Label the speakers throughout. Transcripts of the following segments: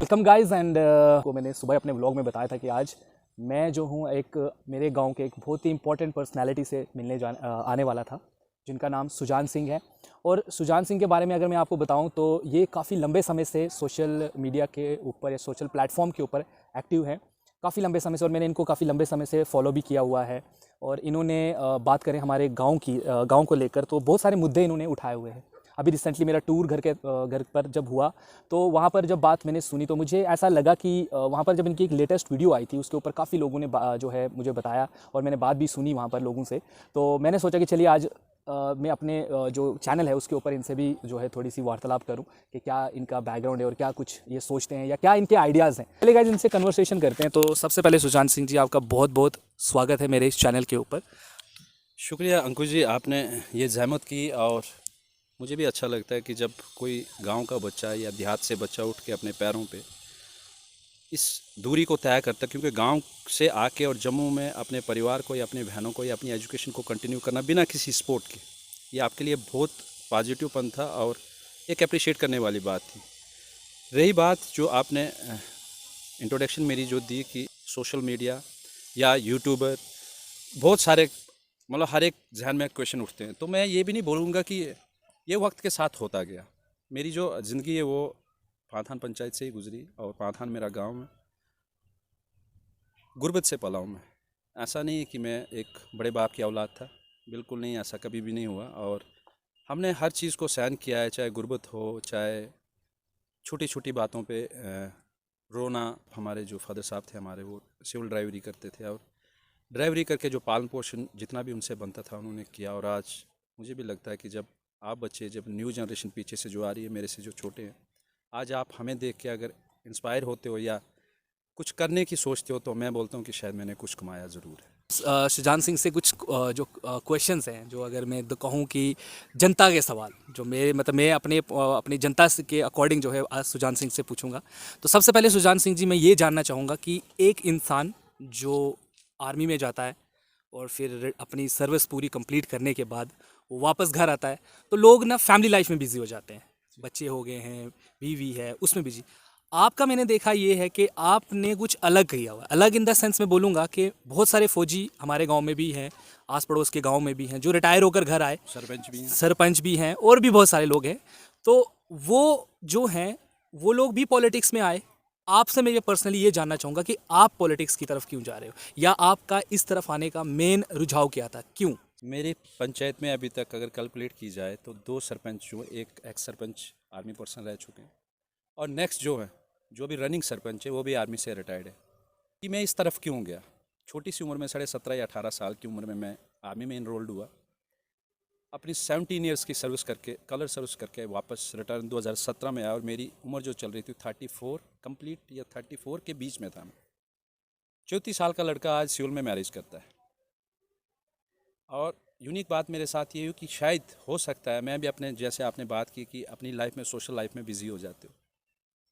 Speaker 1: Welcome guys and को मैंने सुबह अपने व्लॉग में बताया था कि आज मैं जो हूँ एक मेरे गांव के एक बहुत ही इंपॉर्टेंट पर्सनालिटी से मिलने आने वाला था, जिनका नाम सुजान सिंह है। और सुजान सिंह के बारे में अगर मैं आपको बताऊं तो ये काफ़ी लंबे समय से सोशल मीडिया के ऊपर या सोशल प्लेटफॉर्म के ऊपर एक्टिव हैं, काफ़ी लंबे समय से। और मैंने इनको काफ़ी लंबे समय से फॉलो भी किया हुआ है। और इन्होंने बात करें हमारे गाँव को लेकर तो बहुत सारे मुद्दे इन्होंने उठाए हुए हैं। अभी रिसेंटली मेरा टूर घर पर जब हुआ तो वहाँ पर जब बात मैंने सुनी तो मुझे ऐसा लगा कि वहाँ पर जब इनकी एक लेटेस्ट वीडियो आई थी उसके ऊपर काफ़ी लोगों ने जो है मुझे बताया और मैंने बात भी सुनी वहाँ पर लोगों से। तो मैंने सोचा कि चलिए आज मैं अपने जो चैनल है उसके ऊपर इनसे भी जो है थोड़ी सी वार्तालाप करूं कि क्या इनका बैकग्राउंड है और क्या कुछ ये सोचते हैं या क्या इनके आइडियाज़ हैं। पहले गाइस इनसे कन्वर्सेशन करते हैं। तो सबसे पहले सुजान सिंह जी, आपका बहुत बहुत स्वागत है मेरे इस चैनल के ऊपर।
Speaker 2: शुक्रिया अंकुश जी, आपने ये ज़हमत की। और मुझे भी अच्छा लगता है कि जब कोई गांव का बच्चा या देहात से बच्चा उठ के अपने पैरों पे इस दूरी को तय करता है, क्योंकि गांव से आके और जम्मू में अपने परिवार को या अपने बहनों को या अपनी एजुकेशन को कंटिन्यू करना बिना किसी सपोर्ट के, ये आपके लिए बहुत पॉजिटिव पन था और एक अप्रिशिएट करने वाली बात थी। रही बात जो आपने इंट्रोडक्शन मेरी जो दी कि सोशल मीडिया या यूट्यूबर, बहुत सारे मतलब हर एक जहन में क्वेश्चन उठते हैं, तो मैं ये भी नहीं बोलूँगा कि ये वक्त के साथ होता गया। मेरी जो ज़िंदगी है वो पाथान पंचायत से ही गुजरी और पाथान मेरा गांव है। गुर्बत से पला हूँ मैं। ऐसा नहीं है कि मैं एक बड़े बाप की औलाद था, बिल्कुल नहीं, ऐसा कभी भी नहीं हुआ। और हमने हर चीज़ को सहन किया है, चाहे गुर्बत हो, चाहे छोटी छोटी बातों पे रोना। हमारे जो फादर साहब थे हमारे, वो सिविल ड्राइवरी करते थे और ड्राइवरी करके जो पालन पोषण जितना भी उनसे बनता था उन्होंने किया। और आज मुझे भी लगता है कि जब आप बच्चे, जब न्यू जनरेशन पीछे से जो आ रही है, मेरे से जो छोटे हैं, आज आप हमें देख के अगर इंस्पायर होते हो या कुछ करने की सोचते हो, तो मैं बोलता हूँ कि शायद मैंने कुछ कमाया ज़रूर है।
Speaker 1: सुजान सिंह से कुछ जो क्वेश्चंस हैं, जो अगर मैं तो कहूँ कि जनता के सवाल जो मेरे मतलब मैं अपनी जनता के अकॉर्डिंग जो है आज सुजान सिंह से पूछूंगा। तो सबसे पहले सुजान सिंह जी, मैं ये जानना चाहूँगा कि एक इंसान जो आर्मी में जाता है और फिर अपनी सर्विस पूरी कंप्लीट करने के बाद वो वापस घर आता है तो लोग ना फैमिली लाइफ में बिजी हो जाते हैं, बच्चे हो गए हैं, बीवी है, उसमें बिजी। आपका मैंने देखा ये है कि आपने कुछ अलग किया हुआ है। अलग इन द सेंस में बोलूँगा कि बहुत सारे फौजी हमारे गांव में भी हैं, आस पड़ोस के गांव में भी हैं, जो रिटायर होकर घर आए,
Speaker 2: सरपंच भी हैं।
Speaker 1: सरपंच भी हैं और भी बहुत सारे लोग हैं। तो वो जो हैं वो लोग भी पॉलिटिक्स में आए। आपसे मैं ये पर्सनली ये जानना चाहूँगा कि आप पॉलिटिक्स की तरफ क्यों जा रहे हो, या आपका इस तरफ आने का मेन रुझाव क्या था, क्यों?
Speaker 2: मेरी पंचायत में अभी तक अगर कैलकुलेट की जाए तो 2 सरपंच, जो एक एक्स सरपंच आर्मी पर्सन रह चुके हैं और नेक्स्ट जो है, जो भी रनिंग सरपंच है, वो भी आर्मी से रिटायर्ड है। कि मैं इस तरफ क्यों गया? छोटी सी उम्र में, 17.5 या 18 साल की उम्र में मैं आर्मी में इनरोल्ड हुआ। अपनी 17 ईयर्स की सर्विस करके, कलर सर्विस करके वापस रिटर्न 2017 में आया और मेरी उम्र जो चल रही थी 34 कंप्लीट या 34 के बीच में था मैं। 34 साल का लड़का आज सिविल में मैरिज करता है। और यूनिक बात मेरे साथ ये हुई कि शायद हो सकता है मैं भी अपने, जैसे आपने बात की कि अपनी लाइफ में, सोशल लाइफ में बिजी हो जाते हो,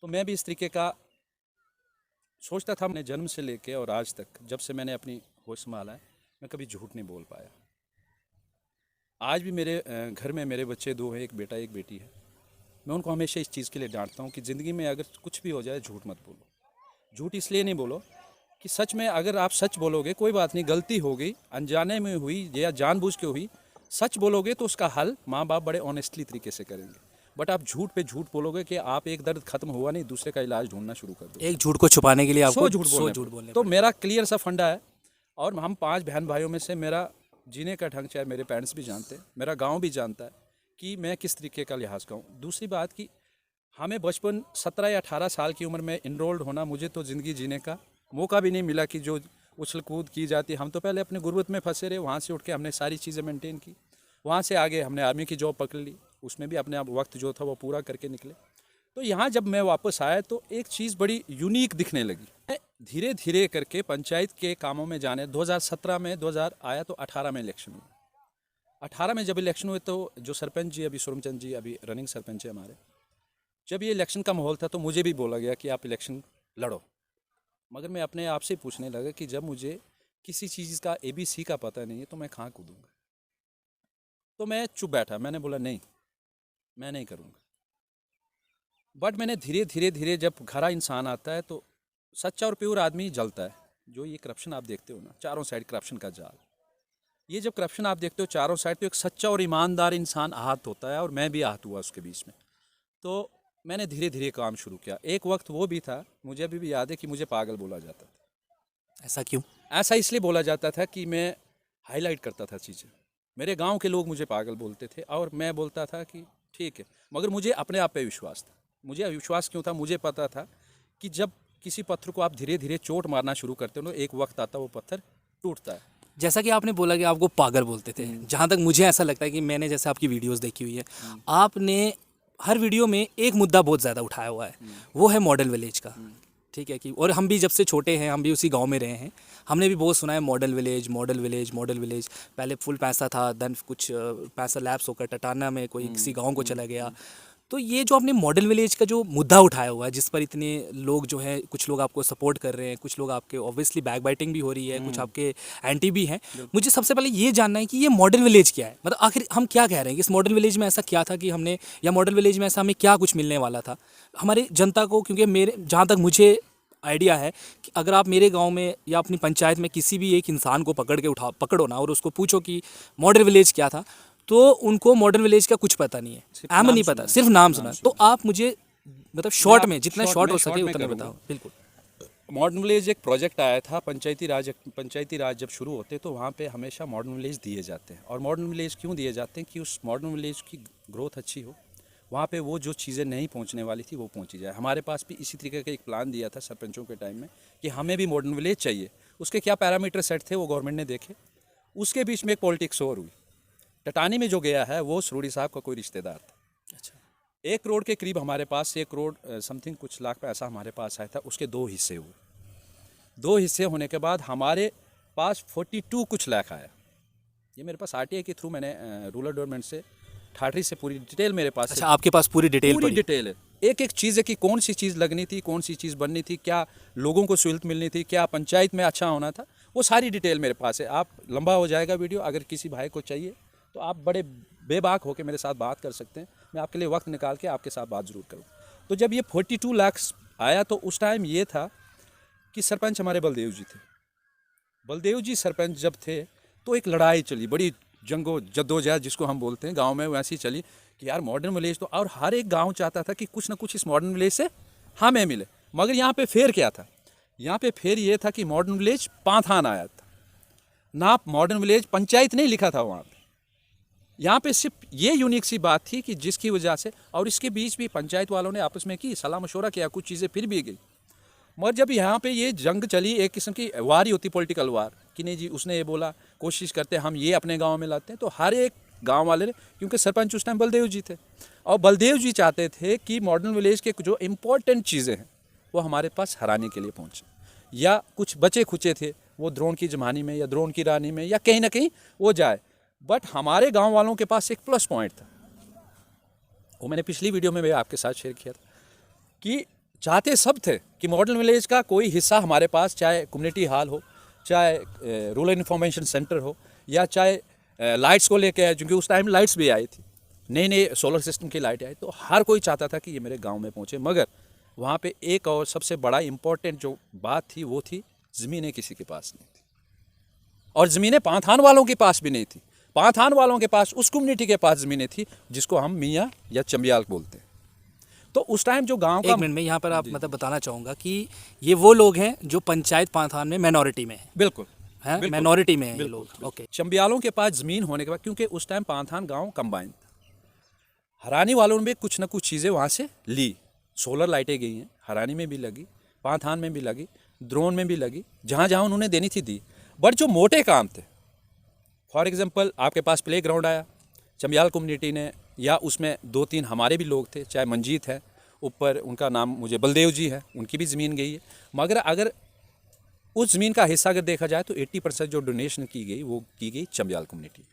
Speaker 2: तो मैं भी इस तरीके का सोचता था। अपने जन्म से लेके और आज तक, जब से मैंने अपनी होश संभाला है, मैं कभी झूठ नहीं बोल पाया। आज भी मेरे घर में मेरे बच्चे 2 हैं, एक बेटा एक बेटी है। मैं उनको हमेशा इस चीज़ के लिए डांटता हूँ कि ज़िंदगी में अगर कुछ भी हो जाए, झूठ मत बोलो। झूठ इसलिए नहीं बोलो कि सच में, अगर आप सच बोलोगे, कोई बात नहीं, गलती हो गई, अनजाने में हुई या जानबूझ के हुई, सच बोलोगे तो उसका हल माँ बाप बड़े ऑनेस्टली तरीके से करेंगे। बट आप झूठ पे झूठ बोलोगे कि आप, एक दर्द खत्म हुआ नहीं, दूसरे का इलाज ढूंढना शुरू कर दोगे।
Speaker 1: एक झूठ को छुपाने के लिए आपको 100 झूठ
Speaker 2: पड़े।
Speaker 1: बोलने
Speaker 2: तो
Speaker 1: पड़े।
Speaker 2: मेरा क्लियर सा फंडा है। और हम 5 बहन भाइयों में से मेरा जीने का ढंग, चाहे मेरे पेरेंट्स भी जानते हैं, मेरा गांव भी जानता है कि मैं किस तरीके का लिहाज का हूँ। दूसरी बात कि हमें बचपन 17 या 18 साल की उम्र में इनरोल्ड होना, मुझे तो ज़िंदगी जीने का मौका भी नहीं मिला कि जो उछल कूद की जाती। हम तो पहले अपने गुर्बत में फंसे रहे, वहाँ से उठ के हमने सारी चीज़ें मेंटेन की, वहाँ से आगे हमने आर्मी की जॉब पकड़ ली, उसमें भी अपने आप वक्त जो था वो पूरा करके निकले। तो यहाँ जब मैं वापस आया तो एक चीज़ बड़ी यूनिक दिखने लगी। मैं धीरे धीरे करके पंचायत के कामों में जाने, 2017 में 2000 आया तो 18 में इलेक्शन हुआ। 18 में जब इलेक्शन हुए तो जो सरपंच जी, अभी सूरमचंद जी अभी रनिंग सरपंच है हमारे, जब ये इलेक्शन का माहौल था तो मुझे भी बोला गया कि आप इलेक्शन लड़ो। मगर मैं अपने आप से पूछने लगा कि जब मुझे किसी चीज़ का ABC का पता नहीं है तो मैं कहाँ कूदूँगा। तो मैं चुप बैठा, मैंने बोला नहीं, मैं नहीं करूँगा। बट मैंने धीरे धीरे धीरे जब खरा इंसान आता है तो सच्चा और प्योर आदमी जलता है। जो ये करप्शन आप देखते हो ना, चारों साइड करप्शन का जाल, ये जब करप्शन आप देखते हो चारों साइड, तो एक सच्चा और ईमानदार इंसान आहत होता है, और मैं भी आहत हुआ उसके बीच में। तो मैंने धीरे धीरे काम शुरू किया। एक वक्त वो भी था, मुझे अभी भी याद है, कि मुझे पागल बोला जाता था।
Speaker 1: ऐसा क्यों?
Speaker 2: ऐसा इसलिए बोला जाता था कि मैं हाईलाइट करता था चीज़ें। मेरे गांव के लोग मुझे पागल बोलते थे, और मैं बोलता था कि ठीक है, मगर मुझे अपने आप पे विश्वास था। मुझे विश्वास क्यों था? मुझे पता था कि जब किसी पत्थर को आप धीरे धीरे चोट मारना शुरू करते हो ना, एक वक्त आता है वो पत्थर टूटता है।
Speaker 1: जैसा कि आपने बोला कि आपको पागल बोलते थे, जहाँ तक मुझे ऐसा लगता है कि मैंने जैसे आपकी वीडियोस देखी हुई है, आपने हर वीडियो में एक मुद्दा बहुत ज़्यादा उठाया हुआ है, वो है मॉडल विलेज का। ठीक है कि, और हम भी जब से छोटे हैं, हम भी उसी गांव में रहे हैं, हमने भी बहुत सुना है model village, model village, model village. पहले फुल पैसा था, देन कुछ पैसा लैप्स होकर टटाना में कोई किसी गांव को चला गया। तो ये जो आपने मॉडल विलेज का जो मुद्दा उठाया हुआ है, जिस पर इतने लोग जो है, कुछ लोग आपको सपोर्ट कर रहे हैं, कुछ लोग आपके ऑब्वियसली बैक बाइटिंग भी हो रही है, कुछ आपके एंटी भी हैं। मुझे सबसे पहले ये जानना है कि ये मॉडल विलेज क्या है, मतलब आखिर हम क्या कह रहे हैं कि इस मॉडल विलेज में ऐसा क्या था कि हमने, या मॉडल विलेज में ऐसा हमें क्या कुछ मिलने वाला था हमारे जनता को? क्योंकि मेरे, जहाँ तक मुझे आइडिया है कि अगर आप मेरे गांव में या अपनी पंचायत में किसी भी एक इंसान को पकड़ो ना, और उसको पूछो कि मॉडल विलेज क्या था, तो उनको मॉडर्न विलेज का कुछ पता नहीं है, एम नहीं पता, सिर्फ नाम सुना। तो आप मुझे मतलब शॉर्ट में, जितना शॉर्ट हो सके उतना बताओ। बिल्कुल।
Speaker 2: मॉडर्न विलेज एक प्रोजेक्ट आया था, पंचायती राज जब शुरू होते तो वहाँ पे हमेशा मॉडर्न विलेज दिए जाते हैं। और मॉडर्न विलेज क्यों दिए जाते हैं? कि उस मॉडर्न विलेज की ग्रोथ अच्छी हो, वहाँ पे वो जो चीज़ें नहीं पहुँचने वाली थी वो पहुँची जाए। हमारे पास भी इसी तरीके का एक प्लान दिया था सरपंचों के टाइम में कि हमें भी मॉडर्न विलेज चाहिए। उसके क्या पैरामीटर सेट थे वो गवर्नमेंट ने देखे। उसके बीच में एक पॉलिटिक्स और हुई। टटानी में जो गया है वो सरूड़ी साहब का कोई रिश्तेदार था।
Speaker 1: अच्छा।
Speaker 2: 1 करोड़ के करीब हमारे पास, 1 करोड़ समथिंग कुछ लाख पैसा हमारे पास आया था। उसके 2 हिस्से हुए। 2 हिस्से होने के बाद हमारे पास 42 कुछ लाख आया। ये मेरे पास आरटीआई के थ्रू मैंने रूरल डेवलपमेंट से, ठाठरी से पूरी डिटेल मेरे पास।
Speaker 1: अच्छा, आपके पास पूरी डिटेल
Speaker 2: है। एक एक चीज़ है कि कौन सी चीज़ लगनी थी, कौन सी चीज़ बननी थी, क्या लोगों को सहूलत मिलनी थी, क्या पंचायत में अच्छा होना था, वो सारी डिटेल मेरे पास है। आप, लंबा हो जाएगा वीडियो, अगर किसी भाई को चाहिए तो आप बड़े बेबाक होकर मेरे साथ बात कर सकते हैं। मैं आपके लिए वक्त निकाल के आपके साथ बात ज़रूर करूँ। तो जब ये 42 लाख आया तो उस टाइम ये था कि सरपंच हमारे बलदेव जी थे। बलदेव जी सरपंच जब थे तो एक लड़ाई चली, बड़ी जद्दोजहद जिसको हम बोलते हैं गांव में, वैसी चली कि यार मॉडर्न विलेज तो, और हर एक गांव चाहता था कि कुछ ना कुछ इस मॉडर्न विलेज से हमें मिले। मगर यहाँ पे फेर क्या था? यहाँ पे फेर ये था कि मॉडर्न विलेज पांथान आया था ना, मॉडर्न विलेज पंचायत नहीं लिखा था वहाँ पे। यहाँ पे सिर्फ ये यूनिक सी बात थी कि जिसकी वजह से, और इसके बीच भी पंचायत वालों ने आपस में की, सलाह मशवरा किया, कुछ चीज़ें फिर भी गई। मगर जब यहाँ पे ये जंग चली, एक किस्म की वार ही होती, पॉलिटिकल वार, कि नहीं जी उसने ये बोला, कोशिश करते हम ये अपने गांव में लाते हैं। तो हर एक गांव वाले ने, क्योंकि सरपंच उस टाइम बलदेव जी थे, और बलदेव जी चाहते थे कि मॉडर्न विलेज के जो इम्पोर्टेंट चीज़ें हैं वो हमारे पास हराने के लिए पहुँचे, या कुछ बचे खुचे थे वो द्रोण की जमानी में या द्रोण की रानी में या कहीं ना कहीं वो जाए। बट हमारे गांव वालों के पास एक प्लस पॉइंट था, वो मैंने पिछली वीडियो में भी आपके साथ शेयर किया था, कि चाहते सब थे कि मॉडर्न विलेज का कोई हिस्सा हमारे पास, चाहे कम्युनिटी हॉल हो, चाहे रूरल इन्फॉर्मेशन सेंटर हो, या चाहे लाइट्स को लेके आए, क्योंकि उस टाइम लाइट्स भी आई थी, नई नई सोलर सिस्टम की लाइट आई, तो हर कोई चाहता था कि ये मेरे गांव में पहुंचे। मगर वहाँ पे एक और सबसे बड़ा इम्पोर्टेंट जो बात थी वो थी, ज़मीनें किसी के पास नहीं थी, और ज़मीनें पांथान वालों के पास भी नहीं थी। पांथान वालों के पास, उस कम्युनिटी के पास ज़मीनें थी जिसको हम मियाँ या चंबियाल बोलते हैं। तो उस टाइम जो गांव का,
Speaker 1: एक मिनट में यहाँ पर आप मतलब बताना चाहूँगा कि ये वो लोग हैं जो पंचायत पांथान में माइनॉरिटी में है।
Speaker 2: बिल्कुल
Speaker 1: है, माइनॉरिटी में है ये लोग। ओके।
Speaker 2: चंबियालों के पास ज़मीन होने के बाद, क्योंकि उस टाइम पांथान गांव कंबाइंड था, हरानी वालों ने भी कुछ ना कुछ चीज़ें वहाँ से ली। सोलर लाइटें गई हैं, हरानी में भी लगी, पांथान में भी लगी, द्रोण में भी लगी, जहाँ जहाँ उन्होंने देनी थी दी। बट जो मोटे काम थे, फॉर एग्जांपल आपके पास प्ले ग्राउंड आया चंबियाल कम्युनिटी ने, या उसमें 2-3 हमारे भी लोग थे, चाहे मंजीत है ऊपर, उनका नाम मुझे बलदेव जी है, उनकी भी ज़मीन गई है। मगर अगर उस ज़मीन का हिस्सा अगर देखा जाए तो 80% जो डोनेशन की गई वो की गई चंबियाल कम्युनिटी।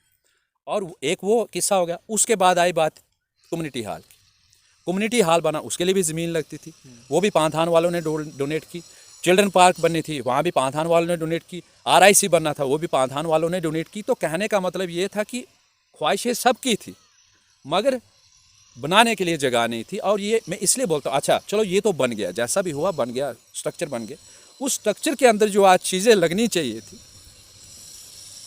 Speaker 2: और एक वो किस्सा हो गया। उसके बाद आई बात कम्युनिटी हॉल की। कम्युनिटी हॉल बना, उसके लिए भी ज़मीन लगती थी, वो भी पांथान वालों ने डोनेट की। चिल्ड्रन पार्क बननी थी, वहाँ भी पांथान वालों ने डोनेट की। RIC बनना था, वो भी पांथान वालों ने डोनेट की। तो कहने का मतलब ये था कि ख्वाहिशें सबकी थी, मगर बनाने के लिए जगह नहीं थी। और ये मैं इसलिए बोलता हूँ, अच्छा चलो ये तो बन गया, जैसा भी हुआ बन गया, स्ट्रक्चर बन गया, उस स्ट्रक्चर के अंदर जो आज चीज़ें लगनी चाहिए थी,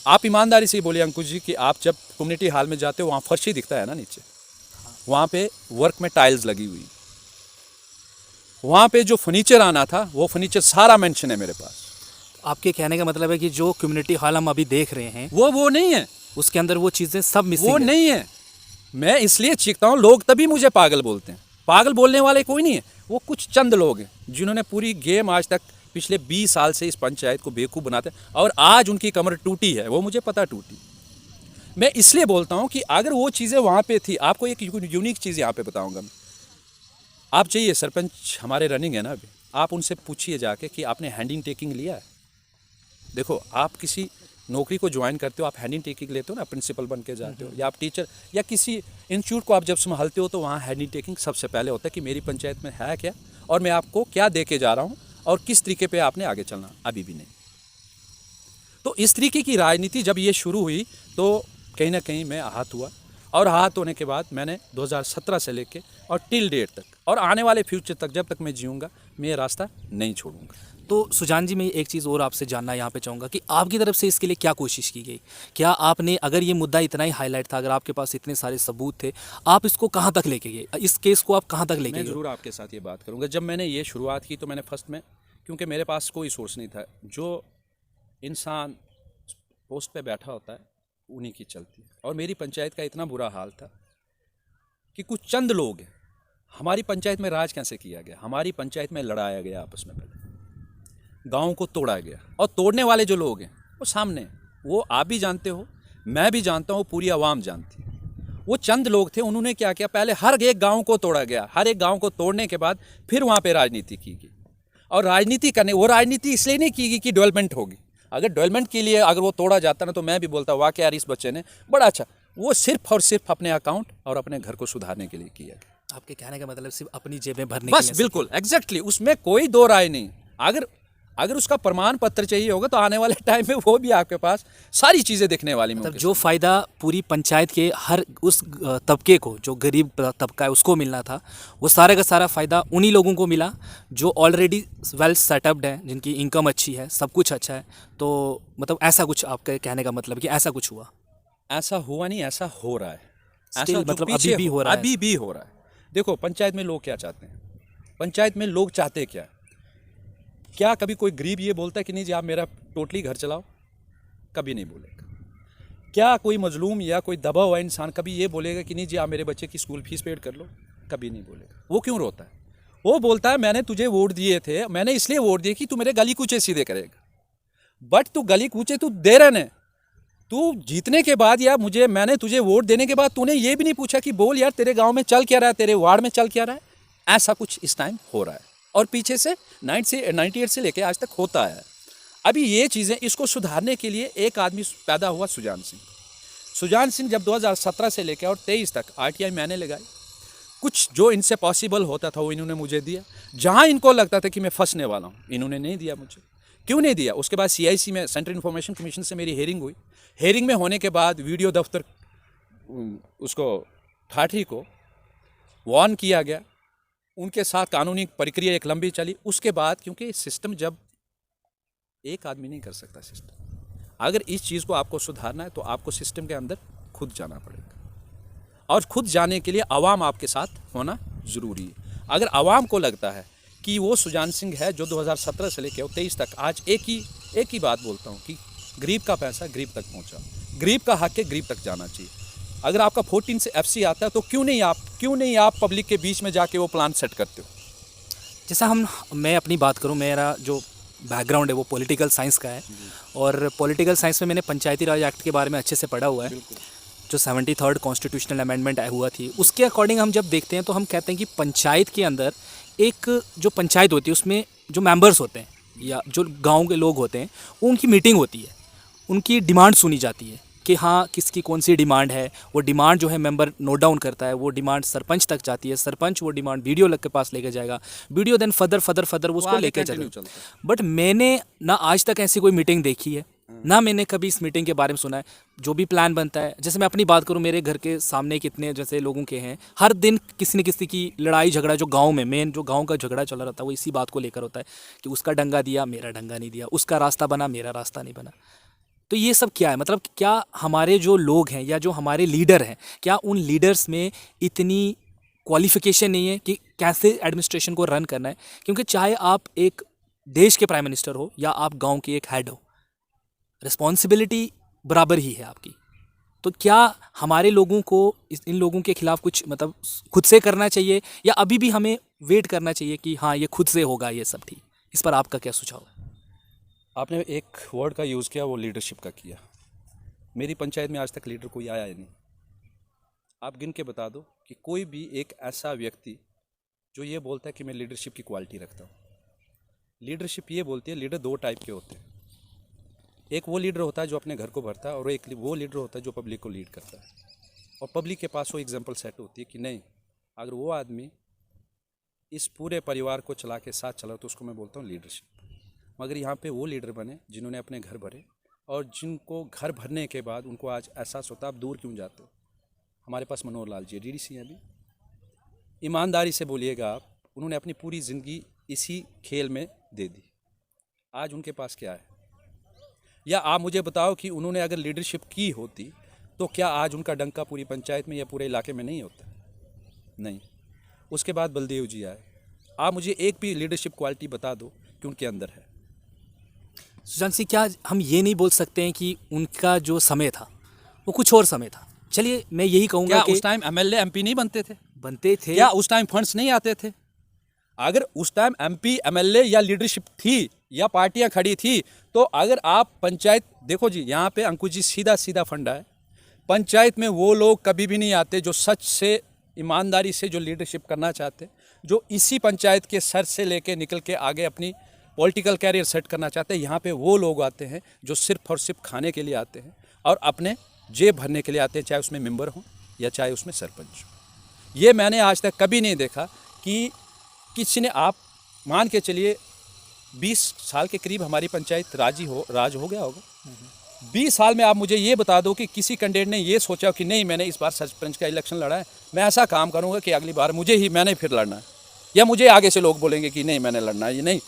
Speaker 2: आप ईमानदारी से बोलिए अंकुश जी कि आप जब कम्युनिटी हॉल में जाते हो वहाँ फर्श ही दिखता है ना नीचे, वहाँ पे वर्क में टाइल्स लगी हुई, वहाँ पे जो फर्नीचर आना था वो फर्नीचर सारा मेंशन है मेरे पास।
Speaker 1: आपके कहने का मतलब है कि जो कम्युनिटी हॉल हम अभी देख रहे हैं
Speaker 2: वो नहीं है,
Speaker 1: उसके अंदर वो चीज़ें सब मिसिंग
Speaker 2: वो
Speaker 1: है।
Speaker 2: नहीं है। मैं इसलिए चीखता हूँ, लोग तभी मुझे पागल बोलते हैं। पागल बोलने वाले कोई नहीं है, वो कुछ चंद लोग हैं जिन्होंने पूरी गेम आज तक पिछले 20 साल से इस पंचायत को बेवकूफ़ बनाते हैं, और आज उनकी कमर टूटी है, वो मुझे पता टूटी। मैं इसलिए बोलता हूँ कि अगर वो चीज़ें वहाँ पे थी, आपको एक यूनिक चीज़ यहाँ पे बताऊँगा मैं। आप चाहिए सरपंच हमारे रनिंग है ना अभी, आप उनसे पूछिए जाके कि आपने हैंडिंग टेकिंग लिया है। देखो, आप किसी नौकरी को ज्वाइन करते हो, आप हैंडिंग टेकिंग लेते हो ना, प्रिंसिपल बन के जाते हो, या आप टीचर या किसी इंस्टीट्यूट को आप जब संभालते हो तो वहाँ हैंडिंग टेकिंग सबसे पहले होता है कि मेरी पंचायत में है क्या, और मैं आपको क्या दे के जा रहा हूँ, और किस तरीके पे आपने आगे चलना। अभी भी नहीं। तो इस तरीके की राजनीति जब ये शुरू हुई तो कहीं ना कहीं मैं आहत हुआ, और आहत होने के बाद मैंने 2017 से लेके और टिल डेट तक और आने वाले फ्यूचर तक, जब तक मैं जीऊँगा, मैं ये रास्ता नहीं छोड़ूंगा।
Speaker 1: तो सुजान जी, मैं एक चीज़ और आपसे जानना यहाँ पे चाहूँगा कि आपकी तरफ से इसके लिए क्या कोशिश की गई? क्या आपने, अगर ये मुद्दा इतना ही हाईलाइट था, अगर आपके पास इतने सारे सबूत थे, आप इसको कहाँ तक लेके गए? इस केस को आप कहाँ तक लेके
Speaker 2: मैं
Speaker 1: गए?
Speaker 2: ज़रूर आपके साथ ये बात करूँगा। जब मैंने ये शुरुआत की तो मैंने फर्स्ट में, क्योंकि मेरे पास कोई सोर्स नहीं था, जो इंसान पोस्ट पे बैठा होता है उन्हीं की चलती है। और मेरी पंचायत का इतना बुरा हाल था कि कुछ चंद लोग हैं। हमारी पंचायत में राज कैसे किया गया? हमारी पंचायत में लड़ाया गया आपस में, पहले गाँव को तोड़ा गया, और तोड़ने वाले जो लोग हैं वो सामने, वो आप भी जानते हो, मैं भी जानता हूँ, पूरी आवाम जानती है। वो चंद लोग थे, उन्होंने क्या किया, पहले हर एक गांव को तोड़ा गया, हर एक गांव को तोड़ने के बाद फिर वहाँ पे राजनीति की गई। और राजनीति करने, वो राजनीति इसलिए नहीं की गई कि डेवलपमेंट होगी। अगर डेवलपमेंट के लिए अगर वो तोड़ा जाता ना, तो मैं भी बोलता वाह यार इस बच्चे ने बड़ा अच्छा, वो सिर्फ और सिर्फ अपने अकाउंट और अपने घर को सुधारने के लिए किया गया।
Speaker 1: आपके कहने का मतलब सिर्फ अपनी जेबें भरने
Speaker 2: बस
Speaker 1: के लिए?
Speaker 2: बिल्कुल एग्जैक्टली, उसमें कोई दो राय नहीं। अगर उसका प्रमाण पत्र चाहिए होगा तो आने वाले टाइम में वो भी आपके पास सारी चीज़ें दिखने वाली
Speaker 1: मतलब जो फ़ायदा पूरी पंचायत के हर उस तबके को, जो गरीब तबका है, उसको मिलना था, वो सारा का सारा फ़ायदा उन्हीं लोगों को मिला जो ऑलरेडी वेल सेटअप्ड हैं, जिनकी इनकम अच्छी है, सब कुछ अच्छा है। तो मतलब ऐसा कुछ आपके कहने का मतलब कि ऐसा कुछ हुआ?
Speaker 2: ऐसा हुआ नहीं, ऐसा हो रहा है।
Speaker 1: Still,
Speaker 2: ऐसा
Speaker 1: मतलब
Speaker 2: पीछे
Speaker 1: अभी भी हो रहा है?
Speaker 2: अभी भी हो रहा है। देखो, पंचायत में लोग क्या चाहते हैं, पंचायत में लोग चाहते क्या है? क्या कभी कोई गरीब ये बोलता है कि नहीं जी आप मेरा टोटली घर चलाओ? कभी नहीं बोलेगा। क्या कोई मजलूम या कोई दबा हुआ इंसान कभी ये बोलेगा कि नहीं जी आप मेरे बच्चे की स्कूल फीस पेड कर लो? कभी नहीं बोलेगा। वो क्यों रोता है? वो बोलता है मैंने तुझे वोट दिए थे, मैंने इसलिए वोट दिए कि तू मेरे गली कूचे सीधे करेगा। बट तू गली कूचे तू दे रहे, तू जीतने के बाद या मैंने तुझे वोट देने के बाद तूने ये भी नहीं पूछा कि बोल यार तेरे गांव में चल क्या रहा है, तेरे वार्ड में चल क्या रहा है। ऐसा कुछ इस टाइम हो रहा है, और पीछे से 98 से लेके आज तक होता है। अभी ये चीज़ें, इसको सुधारने के लिए एक आदमी पैदा हुआ, सुजान सिंह। सुजान सिंह जब 2017 से लेकर और 23 तक RTI मैंने लगाई, कुछ जो इनसे पॉसिबल होता था वो इन्होंने मुझे दिया। जहाँ इनको लगता था कि मैं फंसने वाला हूँ, इन्होंने नहीं दिया मुझे। क्यों नहीं दिया? उसके बाद CIC में, सेंट्रल इन्फॉर्मेशन कमीशन से मेरी हेयरिंग हुई। हेयरिंग में होने के बाद वीडियो दफ्तर उसको ठाठी को वार्न किया गया, उनके साथ कानूनी प्रक्रिया एक लंबी चली। उसके बाद, क्योंकि सिस्टम जब एक आदमी नहीं कर सकता सिस्टम, अगर इस चीज़ को आपको सुधारना है तो आपको सिस्टम के अंदर खुद जाना पड़ेगा, और खुद जाने के लिए आवाम आपके साथ होना ज़रूरी है। अगर आवाम को लगता है कि वो सुजान सिंह है जो 2017 से लेकर 23 तक, आज एक ही बात बोलता हूँ कि गरीब का पैसा गरीब तक पहुँचा, गरीब का हक है गरीब तक जाना चाहिए। अगर आपका 14 से FC आता है तो क्यों नहीं आप पब्लिक के बीच में जाके वो प्लान सेट करते हो?
Speaker 1: जैसा मैं अपनी बात करूं, मेरा जो बैकग्राउंड है वो पॉलिटिकल साइंस का है, और पॉलिटिकल साइंस में मैंने पंचायती राज एक्ट के बारे में अच्छे से पढ़ा हुआ है। जो 73rd कॉन्स्टिट्यूशनल अमेंडमेंट हुआ थी, उसके अकॉर्डिंग हम जब देखते हैं तो हम कहते हैं कि पंचायत के अंदर एक जो पंचायत होती है उसमें जो मेंबर्स होते हैं या जो गाँव के लोग होते हैं, उनकी मीटिंग होती है, उनकी डिमांड सुनी जाती है कि हाँ किसकी कौन सी डिमांड है। वो डिमांड जो है मेंबर नोट डाउन करता है, वो डिमांड सरपंच तक जाती है, सरपंच वो डिमांड BDO के पास लेके जाएगा, BDO देन फर्दर वो उसको लेके जाएगा। बट मैंने ना आज तक ऐसी कोई मीटिंग देखी है ना मैंने कभी इस मीटिंग के बारे में सुना है। जो भी प्लान बनता है, जैसे मैं अपनी बात करूं, मेरे घर के सामने कितने जैसे लोगों के हैं, हर दिन किसी न किसी की लड़ाई झगड़ा, जो गांव में मेन जो गांव का झगड़ा चल रहा था वो इसी बात को लेकर होता है कि उसका डंगा दिया, मेरा डंगा नहीं दिया, उसका रास्ता बना, मेरा रास्ता नहीं बना। तो ये सब क्या है? मतलब क्या हमारे जो लोग हैं या जो हमारे लीडर हैं, क्या उन लीडर्स में इतनी क्वालिफिकेशन नहीं है कि कैसे एडमिनिस्ट्रेशन को रन करना है? क्योंकि चाहे आप एक देश के प्राइम मिनिस्टर हो या आप गांव के एक हेड हो, रिस्पॉन्सिबिलिटी बराबर ही है आपकी। तो क्या हमारे लोगों को इन लोगों के खिलाफ कुछ मतलब खुद से करना चाहिए, या अभी भी हमें वेट करना चाहिए कि हाँ ये खुद से होगा ये सब ठीक? इस पर आपका क्या सुझाव है?
Speaker 2: आपने एक वर्ड का यूज़ किया, वो लीडरशिप का किया। मेरी पंचायत में आज तक लीडर कोई आया ही नहीं। आप गिन के बता दो कि कोई भी एक ऐसा व्यक्ति जो ये बोलता है कि मैं लीडरशिप की क्वालिटी रखता हूँ। लीडरशिप ये बोलती है, लीडर दो टाइप के होते हैं। एक वो लीडर होता है जो अपने घर को भरता है, और एक वो लीडर होता है जो पब्लिक को लीड करता है। और पब्लिक के पास वो एग्जाम्पल सेट होती है कि नहीं, अगर वो आदमी इस पूरे परिवार को चला के साथ चला तो उसको मैं बोलता हूँ लीडरशिप। मगर यहाँ पे वो लीडर बने जिन्होंने अपने घर भरे, और जिनको घर भरने के बाद उनको आज एहसास होता है आप दूर क्यों जाते हो। हमारे पास मनोहर लाल जी डीडीसी हैं अभी, ईमानदारी से बोलिएगा आप, उन्होंने अपनी पूरी ज़िंदगी इसी खेल में दे दी। आज उनके पास क्या है? या आप मुझे बताओ कि उन्होंने अगर लीडरशिप की होती तो क्या आज उनका डंका पूरी पंचायत में या पूरे इलाके में नहीं होता? नहीं। उसके बाद बलदेव जी आए। आप मुझे एक भी लीडरशिप क्वालिटी बता दो कि उनके अंदर है।
Speaker 1: सुशांत सिंह, क्या हम ये नहीं बोल सकते हैं कि उनका जो समय था वो कुछ और समय था? चलिए मैं यही कहूँगा
Speaker 2: क्या
Speaker 1: कि
Speaker 2: उस टाइम एमएलए एमपी नहीं बनते थे?
Speaker 1: बनते थे।
Speaker 2: क्या उस टाइम फंड्स नहीं आते थे? अगर उस टाइम एमपी एमएलए या लीडरशिप थी या पार्टियां खड़ी थी, तो अगर आप पंचायत देखो जी, यहाँ पे अंकुश जी सीधा सीधा फंडा है। पंचायत में वो लोग कभी भी नहीं आते जो सच से ईमानदारी से जो लीडरशिप करना चाहते, जो इसी पंचायत के सर से लेके निकल के आगे अपनी पॉलिटिकल कैरियर सेट करना चाहते हैं। यहाँ पे वो लोग आते हैं जो सिर्फ और सिर्फ खाने के लिए आते हैं और अपने जेब भरने के लिए आते हैं, चाहे उसमें मेंबर हो या चाहे उसमें सरपंच हो। ये मैंने आज तक कभी नहीं देखा कि किसी ने, आप मान के चलिए 20 साल के करीब हमारी पंचायत राज हो गया होगा। 20 साल में आप मुझे ये बता दो कि किसी कैंडिडेट ने ये सोचा कि नहीं मैंने इस बार सरपंच का इलेक्शन लड़ा है, मैं ऐसा काम करूंगा कि अगली बार मैंने फिर लड़ना है, या मुझे आगे से लोग बोलेंगे कि नहीं मैंने लड़ना है। ये नहीं,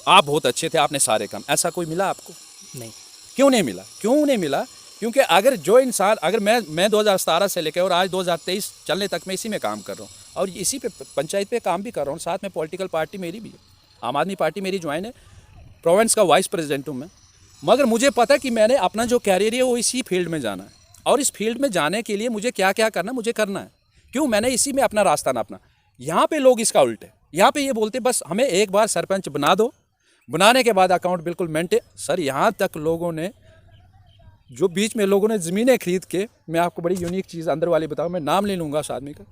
Speaker 2: आप बहुत अच्छे थे, आपने सारे काम, ऐसा कोई मिला आपको?
Speaker 1: नहीं।
Speaker 2: क्यों नहीं मिला? क्यों नहीं मिला? क्योंकि अगर जो इंसान, अगर मैं 2017 से लेकर और आज 2023 चलने तक मैं इसी में काम कर रहा हूँ और इसी पे पंचायत पे काम भी कर रहा हूँ, साथ में पॉलिटिकल पार्टी मेरी भी है, आम आदमी पार्टी मेरी ज्वाइन है, प्रोविंस का वाइस प्रेसिडेंट हूँ मैं। मगर मुझे पता है कि मैंने अपना जो कैरियर है वो इसी फील्ड में जाना है, और इस फील्ड में जाने के लिए मुझे क्या क्या करना मुझे करना है। क्यों? मैंने इसी में अपना रास्ता नापना। यहाँ पे लोग इसका उल्टे, यहाँ पे ये बोलते बस हमें एक बार सरपंच बना दो, बनाने के बाद अकाउंट बिल्कुल मेंटेन। सर यहाँ तक लोगों ने, जो बीच में लोगों ने ज़मीनें खरीद के, मैं आपको बड़ी यूनिक चीज़ अंदर वाली बताऊँ, मैं नाम ले लूँगा उस आदमी का,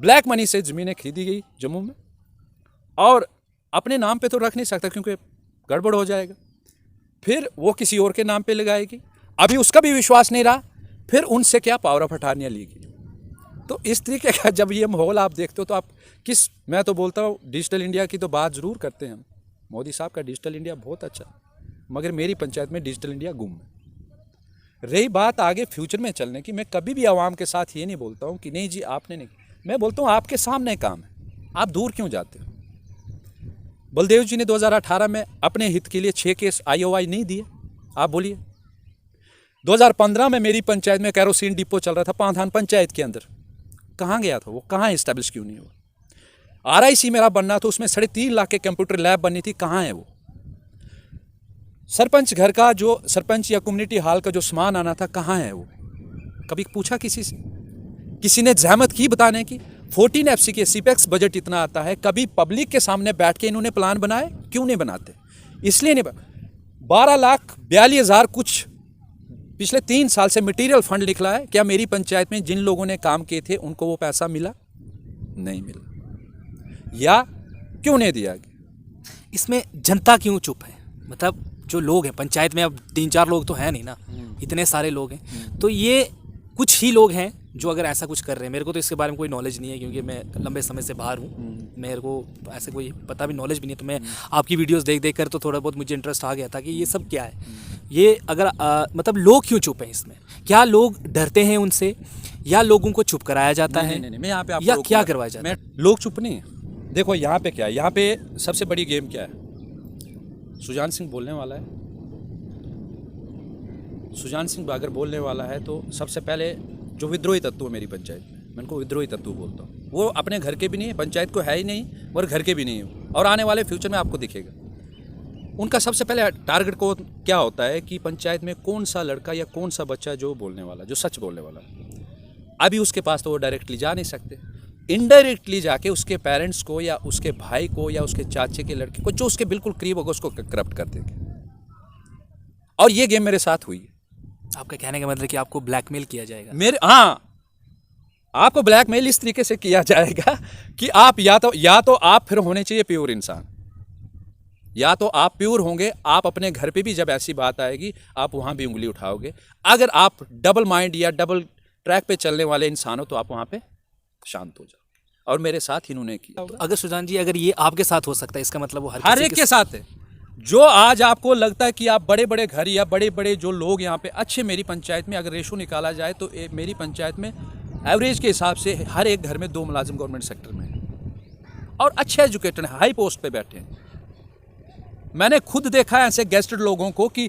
Speaker 2: ब्लैक मनी से ज़मीनें खरीदी गई जम्मू में, और अपने नाम पे तो रख नहीं सकता क्योंकि गड़बड़ हो जाएगा, फिर वो किसी और के नाम पे लगाएगी, अभी उसका भी विश्वास नहीं रहा, फिर उनसे क्या पावर ऑफ अटॉर्नी ली गई। तो इस तरीके का जब ये माहौल आप देखते हो तो आप मैं तो बोलता हूँ डिजिटल इंडिया की तो बात ज़रूर करते हैं हम, मोदी साहब का डिजिटल इंडिया बहुत अच्छा, मगर मेरी पंचायत में डिजिटल इंडिया गुम है। रही बात आगे फ्यूचर में चलने की, मैं कभी भी आवाम के साथ ये नहीं बोलता हूँ कि नहीं जी आपने नहीं, मैं बोलता हूँ आपके सामने काम है, आप दूर क्यों जाते हो? बलदेव जी ने 2018 में अपने हित के लिए 6 केस IOI नहीं दिए, आप बोलिए। 2015 में मेरी पंचायत में कैरोसिन डिपो चल रहा था पांधान पंचायत के अंदर, कहाँ गया था वो? कहाँ इस्टेब्लिश क्यों नहीं हुआ? RIC मेरा बनना था, उसमें 3.5 लाख के कंप्यूटर लैब बननी थी, कहाँ है वो? सरपंच घर का जो सरपंच या कम्युनिटी हॉल का जो सामान आना था, कहाँ है वो? कभी पूछा किसी से? किसी ने जहमत की बताने की? 14 FC के CPEX बजट इतना आता है, कभी पब्लिक के सामने बैठ के इन्होंने प्लान बनाए? क्यों नहीं बनाते? इसलिए नहीं 12,42,000 कुछ पिछले 3 साल से मटेरियल फंड निकला है। क्या मेरी पंचायत में जिन लोगों ने काम किए थे उनको वो पैसा मिला? नहीं मिला। या क्यों नहीं दिया गया?
Speaker 1: इसमें जनता क्यों चुप है? मतलब जो लोग हैं पंचायत में, अब 3-4 लोग तो हैं नहीं ना, इतने सारे लोग हैं, तो ये कुछ ही लोग हैं जो अगर ऐसा कुछ कर रहे हैं। मेरे को तो इसके बारे में कोई नॉलेज नहीं है क्योंकि मैं लंबे समय से बाहर हूँ, मेरे को ऐसे कोई पता भी नॉलेज भी नहीं है, तो मैं आपकी वीडियोस देख देख कर तो थोड़ा बहुत मुझे इंटरेस्ट आ गया था कि ये सब क्या है। ये अगर मतलब लोग क्यों चुप हैं इसमें? क्या लोग डरते हैं उनसे, या लोगों को चुप कराया जाता है,
Speaker 2: नहीं, मैं यहाँ पे आपको
Speaker 1: या
Speaker 2: रोकूंगा।
Speaker 1: क्या करवाया जाता है?
Speaker 2: मैं लोग चुप नहीं है। देखो यहाँ पे क्या है, यहाँ पे सबसे बड़ी गेम क्या है, सुजान सिंह बोलने वाला है। सुजान सिंह अगर बोलने वाला है तो सबसे पहले जो विद्रोही तत्व है मेरी पंचायत में, मैं उनको विद्रोही तत्व बोलता हूँ। वो अपने घर के भी नहीं है, पंचायत को है ही नहीं, और घर के भी नहीं है, और आने वाले फ्यूचर में आपको दिखेगा। उनका सबसे पहले टारगेट को क्या होता है कि पंचायत में कौन सा लड़का या कौन सा बच्चा जो बोलने वाला, जो सच बोलने वाला। अभी उसके पास तो वो डायरेक्टली जा नहीं सकते, इनडायरेक्टली जाके उसके पेरेंट्स को या उसके भाई को या उसके चाचे के लड़के को जो उसके बिल्कुल करीब होगा उसको करप्ट कर देंगे। और ये गेम मेरे साथ हुई है।
Speaker 1: आपका कहने का मतलब कि आपको ब्लैकमेल किया जाएगा?
Speaker 2: मेरे हाँ, आपको ब्लैकमेल इस तरीके से किया जाएगा कि आप या तो आप फिर होने चाहिए प्योर इंसान, या तो आप प्योर होंगे, आप अपने घर पे भी जब ऐसी बात आएगी आप वहाँ भी उंगली उठाओगे। अगर आप डबल माइंड या डबल ट्रैक पे चलने वाले इंसान हो तो आप वहाँ पे शांत हो जाओ, और मेरे साथ इन्होंने किया।
Speaker 1: तो अगर सुजान जी, अगर ये आपके साथ हो सकता है, इसका मतलब वो
Speaker 2: हर
Speaker 1: किसी
Speaker 2: एक के साथ है। जो आज आपको लगता है कि आप बड़े बड़े घर या बड़े बड़े जो लोग यहाँ पे अच्छे, मेरी पंचायत में अगर रेशो निकाला जाए तो मेरी पंचायत में एवरेज के हिसाब से हर एक घर में 2 मुलाजिम गवर्नमेंट सेक्टर में हैं और अच्छे एजुकेटेड हैं, हाई पोस्ट पे बैठे हैं। मैंने खुद देखा है ऐसे गेस्टेड लोगों को कि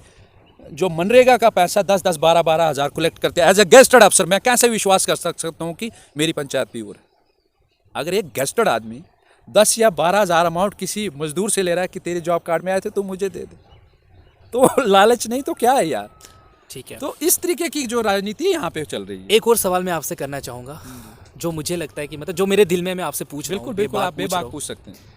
Speaker 2: जो मनरेगा का पैसा 10-10, 12-12 हज़ार कलेक्ट करते हैं एज ए गेस्टेड अफसर। मैं कैसे विश्वास कर सकता हूँ कि मेरी पंचायत प्योर है? अगर एक गेस्टेड आदमी 10 या 12 हज़ार अमाउंट किसी मजदूर से ले रहा है कि तेरे जॉब कार्ड में आए थे तो मुझे दे दे, तो लालच नहीं तो क्या है यार?
Speaker 1: ठीक है।
Speaker 2: तो इस तरीके की जो राजनीति यहाँ पे चल रही है।
Speaker 1: एक और सवाल मैं आपसे करना चाहूँगा, जो मुझे लगता है कि मतलब जो मेरे दिल में मैं आपसे पूछ रहा हूँ।
Speaker 2: बिल्कुल आप बेबाक पूछ सकते हैं।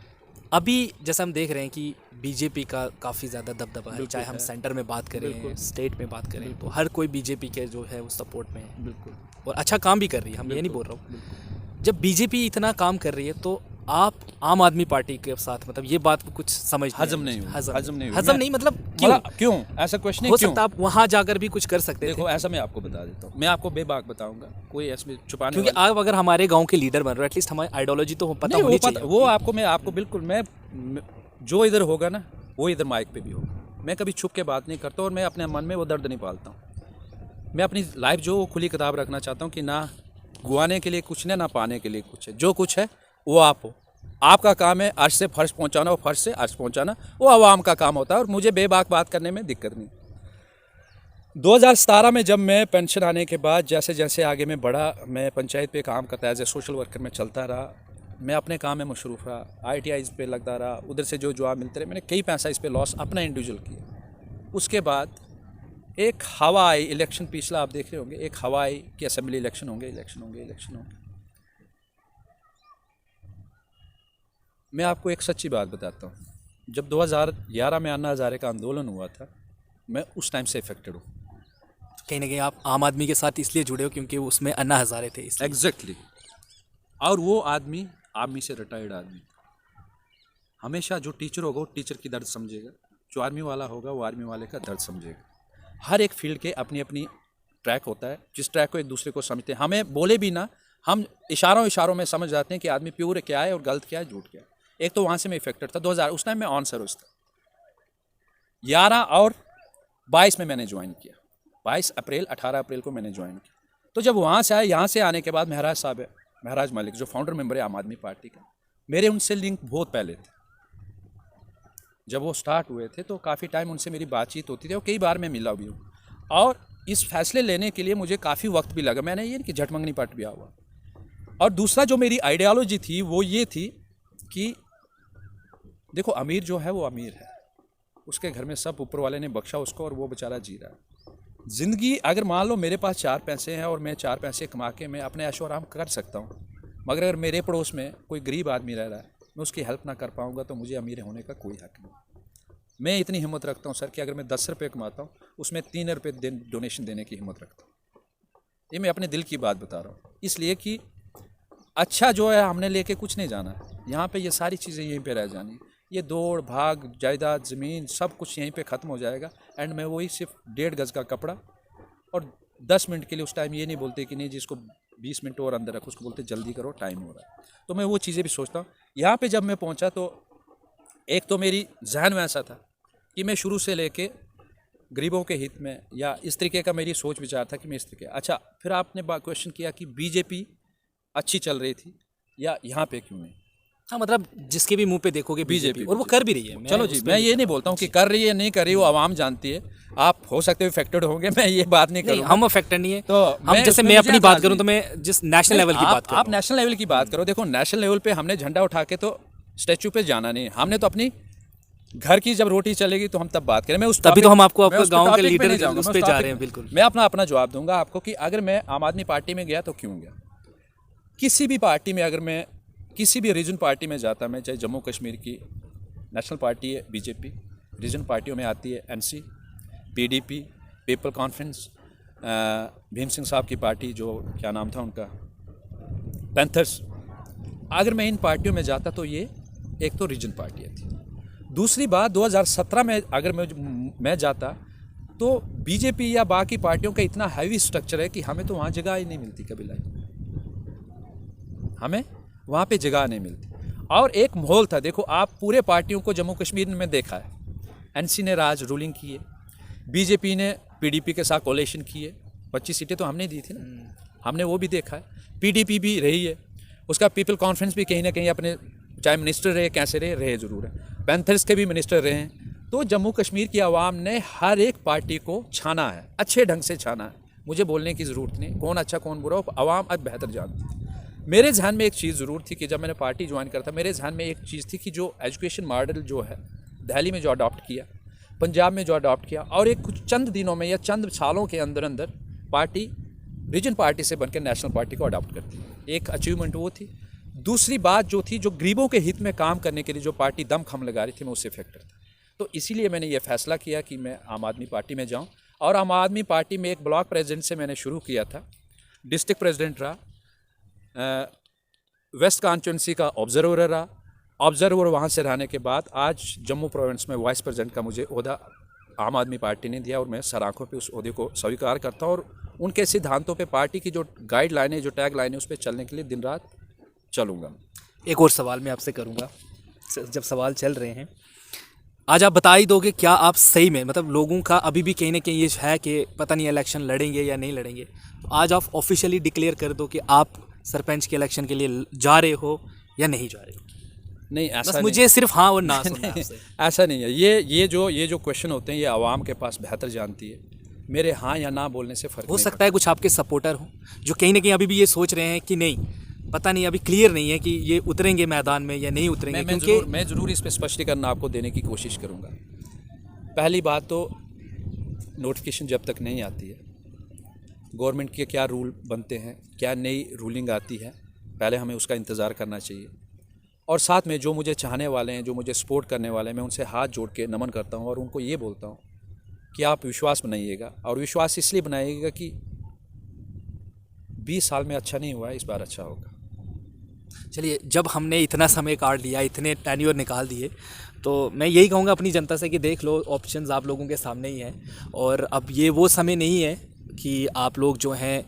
Speaker 1: अभी जैसा हम देख रहे हैं कि बीजेपी का काफ़ी ज़्यादा दबदबा है, चाहे हम सेंटर में बात करें, स्टेट में बात करें, तो हर कोई बीजेपी के जो है वो सपोर्ट में है।
Speaker 2: बिल्कुल।
Speaker 1: और अच्छा काम भी कर रही है, हम ये नहीं बोल रहा हूँ। जब बीजेपी इतना काम कर रही है तो आप आम आदमी पार्टी के साथ, मतलब ये बात को कुछ समझ
Speaker 2: हजम नहीं हुआ।
Speaker 1: हजम नहीं मतलब क्यों
Speaker 2: ऐसा क्वेश्चन
Speaker 1: हो सकता है? आप वहाँ जाकर भी कुछ कर सकते थे।
Speaker 2: देखो ऐसा मैं आपको बता देता हूँ, मैं आपको बेबाक बताऊंगा, कोई इसमें छुपाने
Speaker 1: क्योंकि आप अगर हमारे गांव के लीडर बन रहे हो, एटलीस्ट हमारी आइडियोलॉजी तो पता होनी चाहिए।
Speaker 2: वो आपको मैं आपको बिल्कुल, मैं जो इधर होगा ना वो इधर माइक पे भी होगा। मैं कभी छुप के बात नहीं करता और मैं अपने मन में वो दर्द नहीं पालता हूँ। मैं अपनी लाइफ जो खुली किताब रखना चाहता हूँ कि ना गुआने के लिए कुछ नहीं, ना पाने के लिए कुछ है। जो कुछ है वो आप हो, आपका काम है अर्श से फर्श पहुँचाना, और फर्श से अर्श पहुँचाना वो आवाम का काम होता है, और मुझे बेबाक बात करने में दिक्कत नहीं। 2017 में जब मैं पेंशन आने के बाद जैसे जैसे आगे मैं बढ़ा, मैं पंचायत पे काम करता एज ए सोशल वर्कर में चलता रहा, मैं अपने काम में मशरूफ़ रहा, ITI पे लगता रहा, उधर से जो जॉब मिलते रहे, मैंने कई पैसा इस पे लॉस अपना इंडिविजुअल किया। उसके बाद एक हवा आई, इलेक्शन पिछला आप देख रहे होंगे, एक हवा आई कि असेंबली इलेक्शन होंगे। मैं आपको एक सच्ची बात बताता हूँ, जब 2011 में अन्ना हज़ारे का आंदोलन हुआ था, मैं उस टाइम से इफेक्टेड हूँ।
Speaker 1: कहीं ना कहीं आप आम आदमी के साथ इसलिए जुड़े हो क्योंकि उसमें अन्ना हज़ारे थे, इसलिए।
Speaker 2: एग्जैक्टली। और वो आदमी आर्मी से रिटायर्ड आदमी, हमेशा जो टीचर होगा वो टीचर की दर्द समझेगा, जो आर्मी वाला होगा वो आर्मी वाले का दर्द समझेगा। हर एक फील्ड के अपनी अपनी ट्रैक होता है, जिस ट्रैक को एक दूसरे को समझते हैं। हमें बोले भी ना, हम इशारों में समझ जाते हैं कि आदमी प्योर क्या है और गलत क्या है, झूठ क्या है। एक तो वहाँ से मैं इफेक्टेड था 2000, उस टाइम मैं ऑन सर्विस था। 11 और 22 में मैंने ज्वाइन किया, 22 अप्रैल 18 अप्रैल को मैंने ज्वाइन किया। तो जब वहाँ से आया, यहाँ से आने के बाद महराज साहब है, महराज मलिक जो फाउंडर मेंबर है आम आदमी पार्टी का, मेरे उनसे लिंक बहुत पहले थे। जब वो स्टार्ट हुए थे तो काफ़ी टाइम उनसे मेरी बातचीत होती थी और कई बार मैं मिला भी हूँ। और इस फैसले लेने के लिए मुझे काफ़ी वक्त भी लगा, मैंने ये कि झटमंगनी पट भी हुआ। और दूसरा जो मेरी आइडियोलॉजी थी वो ये थी कि देखो अमीर जो है वो अमीर है, उसके घर में सब ऊपर वाले ने बख्शा उसको और वो बेचारा जी रहा है ज़िंदगी। अगर मान लो मेरे पास 4 पैसे हैं और मैं 4 पैसे कमा के मैं अपने ऐशो आराम कर सकता हूँ, मगर अगर मेरे पड़ोस में कोई गरीब आदमी रह रहा है, मैं उसकी हेल्प ना कर पाऊँगा तो मुझे अमीर होने का कोई हक नहीं। मैं इतनी हिम्मत रखता हूँ सर कि अगर मैं 10 रुपये कमाता हूँ उसमें 3 रुपये डोनेशन देने की हिम्मत रखता हूँ। ये मैं अपने दिल की बात बता रहा हूँ, इसलिए कि अच्छा जो है हमने लेके कुछ नहीं जाना है, यहाँ पे ये सारी चीज़ें यहीं पे रह जानी। ये दौड़ भाग जायदाद ज़मीन सब कुछ यहीं पे ख़त्म हो जाएगा। एंड मैं वही सिर्फ 1.5 गज़ का कपड़ा और 10 मिनट के लिए, उस टाइम ये नहीं बोलते कि नहीं जिसको 20 मिनट और अंदर रखो, उसको बोलते जल्दी करो टाइम हो रहा है। तो मैं वो चीज़ें भी सोचता हूँ। यहाँ पे जब मैं पहुँचा तो एक तो मेरी जहन वैसा था कि मैं शुरू से लेके गरीबों के हित में, या इस तरीके का मेरी सोच विचार था कि मैं इस तरीके। अच्छा, फिर आपने क्वेश्चन किया कि बीजेपी अच्छी चल रही थी या यहाँ पे क्यों नहीं।
Speaker 1: हाँ, मतलब जिसके भी मुंह पे देखोगे बीजेपी, और वो कर भी रही है।
Speaker 2: चलो जी, मैं ये नहीं बोलता हूँ कि कर रही है नहीं कर रही, वो आवाम जानती है। आप हो सकते हो अफेक्टेड होंगे, मैं ये बात नहीं करूँगा।
Speaker 1: हम अफेक्टेड नहीं है।
Speaker 2: तो
Speaker 1: हम जैसे मैं अपनी बात करूँ तो मैं जिस नेशनल लेवल की बात करूँ,
Speaker 2: आप नेशनल लेवल की बात करो। देखो, नेशनल लेवल पे हमने झंडा उठा के तो स्टैचू पे जाना नहीं है, हमने तो अपनी घर की जब रोटी चलेगी तो हम तब बात करें। मैं उस
Speaker 1: तभी तो हम आपको
Speaker 2: मैं
Speaker 1: आपका
Speaker 2: उस
Speaker 1: गांव के
Speaker 2: टॉपिक पे
Speaker 1: लीडर
Speaker 2: नहीं जाऊंगा,
Speaker 1: उस
Speaker 2: मैं
Speaker 1: पे
Speaker 2: उस
Speaker 1: जा
Speaker 2: टॉपिक
Speaker 1: रहे हैं। बिल्कुल,
Speaker 2: मैं अपना जवाब दूंगा आपको कि अगर मैं आम आदमी पार्टी में गया तो क्यों गया। किसी भी पार्टी में, अगर मैं किसी भी रीजन पार्टी में जाता, मैं चाहे जम्मू कश्मीर की नेशनल पार्टी है बीजेपी, रीजन पार्टियों में आती है NC, PDP, people conference, Bhim Singh साहब की पार्टी, जो क्या नाम था उनका, पैंथर्स। अगर मैं इन पार्टियों में जाता तो ये एक तो रीजन पार्टियाँ थी। दूसरी बात, 2017 में अगर मैं जाता तो बीजेपी या बाकी पार्टियों का इतना हैवी स्ट्रक्चर है कि हमें तो वहाँ जगह ही नहीं मिलती। कभी हमें वहाँ पे जगह नहीं मिलती। और एक माहौल था, देखो आप पूरे पार्टियों को जम्मू कश्मीर में देखा है। एनसी ने राज रूलिंग की है, बीजेपी ने पीडीपी के साथ कोलेशन की है, 25 सीटें तो हमने दी थी ना, हमने वो भी देखा है। पीडीपी भी रही है, उसका पीपल कॉन्फ्रेंस भी कहीं ना कहीं अपने, चाहे मिनिस्टर रहे कैसे रहे ज़रूर है, पैंथर्स के भी मिनिस्टर रहे हैं। तो जम्मू कश्मीर की आवाम ने हर एक पार्टी को छाना है, अच्छे ढंग से छाना है। मुझे बोलने की ज़रूरत नहीं कौन अच्छा कौन बुरा, आवाम अब बेहतर जानती है। मेरे जहन में एक चीज़ ज़रूर थी कि जब मैंने पार्टी ज्वाइन करा था, मेरे जहन में एक चीज़ थी कि जो एजुकेशन मॉडल जो है दिल्ली में जो अडॉप्ट किया, पंजाब में जो अडॉप्ट किया, और एक कुछ चंद दिनों में या चंद सालों के अंदर अंदर पार्टी रीजन पार्टी से बनकर नेशनल पार्टी को अडॉप्ट करती है, एक अचीवमेंट वो थी। दूसरी बात जो थी, जो गरीबों के हित में काम करने के लिए जो पार्टी दम खम लगा रही थी, मैं उससे फैक्टर था। तो इसीलिए मैंने ये फैसला किया कि मैं आम आदमी पार्टी में जाऊं। और आम आदमी पार्टी में एक ब्लॉक प्रेसिडेंट से मैंने शुरू किया था, डिस्ट्रिक्ट प्रेसिडेंट रहा, वेस्ट कॉन्स्टिट्यूंसी का ऑब्जर्वर रहा, ऑब्जर्वर वहाँ से रहने के बाद आज जम्मू प्रोविंस में वाइस प्रेसिडेंट का मुझे ओहदा आम आदमी पार्टी ने दिया, और मैं सराखों पे उस ओहदे को स्वीकार करता हूँ। और उनके सिद्धांतों पे, पार्टी की जो गाइडलाइनें, जो टैग लाइनें, उस पर चलने के लिए दिन रात चलूँगा।
Speaker 1: एक और सवाल मैं आपसे करूँगा, जब सवाल चल रहे हैं, आज आप बता ही दोगे क्या आप सही में, मतलब लोगों का अभी भी कहीं ना कहीं ये है कि पता नहीं इलेक्शन लड़ेंगे या नहीं लड़ेंगे, तो आज आप ऑफिशियली डिक्लेयर कर दो कि आप सरपंच के इलेक्शन के लिए जा रहे हो या नहीं जा रहे हो।
Speaker 2: नहीं, ऐसा
Speaker 1: बस
Speaker 2: नहीं।
Speaker 1: मुझे सिर्फ हाँ और ना सुनना है आपसे।
Speaker 2: ऐसा नहीं है। ये जो क्वेश्चन होते हैं, ये आवाम के पास बेहतर जानती है। मेरे हाँ या ना बोलने से फ़र्क
Speaker 1: हो
Speaker 2: नहीं
Speaker 1: सकता है कुछ आपके सपोर्टर हो जो कहीं ना कहीं अभी भी ये सोच रहे हैं कि नहीं, पता नहीं, अभी क्लियर नहीं है कि ये उतरेंगे मैदान में या नहीं उतरेंगे।
Speaker 2: मैं ज़रूर इस पर स्पष्टीकरण आपको देने की कोशिश करूँगा। पहली बात तो, नोटिफिकेशन जब तक नहीं आती है, गवर्नमेंट के क्या रूल बनते हैं, क्या नई रूलिंग आती है, पहले हमें उसका इंतज़ार करना चाहिए। और साथ में जो मुझे चाहने वाले हैं, जो मुझे सपोर्ट करने वाले हैं, मैं उनसे हाथ जोड़ के नमन करता हूँ और उनको ये बोलता हूँ कि आप विश्वास बनाइएगा, और विश्वास इसलिए बनाइएगा कि 20 साल में अच्छा नहीं हुआ है, इस बार अच्छा होगा।
Speaker 1: चलिए, जब हमने इतना समय काट लिया, इतने टेन्योर निकाल दिए, तो मैं यही कहूँगा अपनी जनता से कि देख लो, ऑप्शंस आप लोगों के सामने ही हैं। और अब ये वो समय नहीं है कि आप लोग जो हैं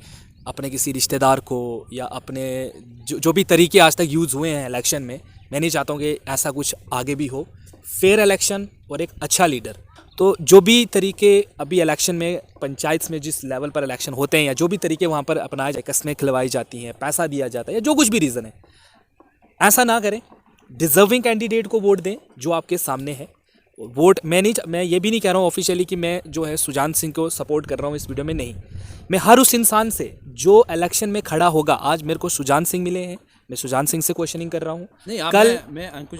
Speaker 1: अपने किसी रिश्तेदार को या अपने जो भी तरीके आज तक यूज़ हुए हैं इलेक्शन में, मैं नहीं चाहता हूँ कि ऐसा कुछ आगे भी हो। फेयर इलेक्शन और एक अच्छा लीडर, तो जो भी तरीके अभी इलेक्शन में पंचायत में जिस लेवल पर इलेक्शन होते हैं, या जो भी तरीके वहाँ पर अपनाए जाए, कस्में खिलवाई जाती हैं, पैसा दिया जाता है, या जो कुछ भी रीज़न है, ऐसा ना करें। डिज़र्विंग कैंडिडेट को वोट दें जो आपके सामने है। वोट मैं ये भी नहीं कह रहा हूँ ऑफिशियली कि मैं जो है सुजान सिंह को सपोर्ट कर रहा हूँ इस वीडियो में, नहीं। मैं हर उस इंसान से जो इलेक्शन में खड़ा होगा, आज मेरे को सुजान सिंह मिले हैं, मैं सुजान सिंह से क्वेश्चनिंग कर रहा हूँ।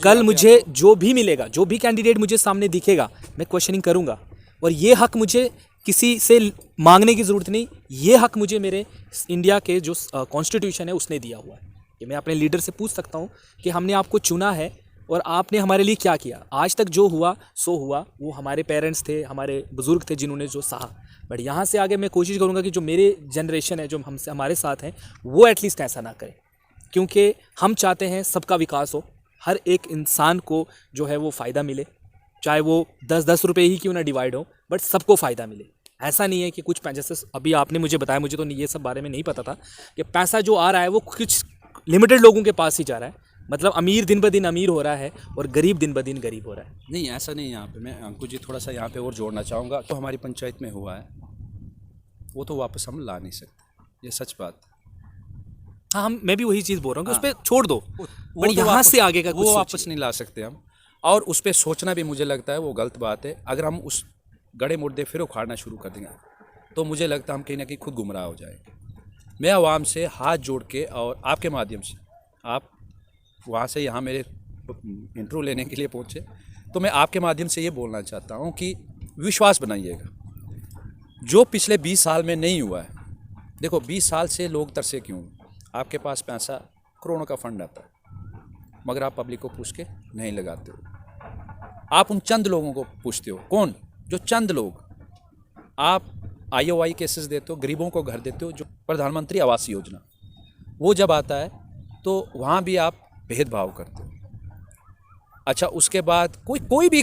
Speaker 1: कल मुझे जो भी मिलेगा, जो भी कैंडिडेट मुझे सामने दिखेगा, मैं क्वेश्चनिंग करूँगा। और ये हक मुझे किसी से मांगने की ज़रूरत नहीं, ये हक मुझे मेरे इंडिया के जो कॉन्स्टिट्यूशन है उसने दिया हुआ है कि मैं अपने लीडर से पूछ सकता हूँ कि हमने आपको चुना है और आपने हमारे लिए क्या किया। आज तक जो हुआ सो हुआ, वो हमारे पेरेंट्स थे, हमारे बुज़ुर्ग थे जिन्होंने जो सहा। बट यहाँ से आगे मैं कोशिश करूँगा कि जो मेरे जनरेशन है, जो हमसे हमारे साथ हैं, वो एटलीस्ट ऐसा ना करें, क्योंकि हम चाहते हैं सबका विकास हो, हर एक इंसान को जो है वो फ़ायदा मिले, चाहे वो 10-10 रुपये ही क्यों ना डिवाइड हो, बट सबको फ़ायदा मिले। ऐसा नहीं है कि कुछ, जैसे अभी आपने मुझे बताया, मुझे तो ये सब बारे में नहीं पता था कि पैसा जो आ रहा है वो कुछ लिमिटेड लोगों के पास ही जा रहा है, मतलब अमीर दिन ब दिन अमीर हो रहा है और गरीब दिन ब दिन गरीब हो रहा है।
Speaker 2: नहीं, ऐसा नहीं है। यहाँ पे मैं अंकुर जी थोड़ा सा यहाँ पे और जोड़ना चाहूँगा। तो हमारी पंचायत में हुआ है वो तो वापस हम ला नहीं सकते, ये सच बात है।
Speaker 1: हाँ, मैं भी वही चीज़ बोल रहा हूँ कि उस पर छोड़ दो,
Speaker 2: वो
Speaker 1: पर
Speaker 2: तो
Speaker 1: यहाँ
Speaker 2: वापस-
Speaker 1: से आगे का कुछ
Speaker 2: वो वापस
Speaker 1: सोचिए।
Speaker 2: नहीं ला सकते हम। और उस पर सोचना भी मुझे लगता है वो गलत बात है। अगर हम उस गड़े मुर्दे फिर उखाड़ना शुरू कर देंगे तो मुझे लगता है हम कहीं ना कहीं खुद गुमराह हो जाएंगे। मैं आवाम से हाथ जोड़ के और आपके माध्यम से, आप वहाँ से यहाँ मेरे इंटरव्यू लेने के लिए पहुँचे, तो मैं आपके माध्यम से ये बोलना चाहता हूँ कि विश्वास बनाइएगा जो पिछले 20 साल में नहीं हुआ है। देखो 20 साल से लोग तरसे क्यों? आपके पास पैसा करोड़ों का फंड आता है मगर आप पब्लिक को पूछ के नहीं लगाते हो। आप उन चंद लोगों को पूछते हो। कौन? जो चंद लोग। आप IOI केसेस देते हो, गरीबों को घर देते हो। जो प्रधानमंत्री आवास योजना वो जब आता है तो वहाँ भी आप भेदभाव करते हो। अच्छा, उसके बाद कोई भी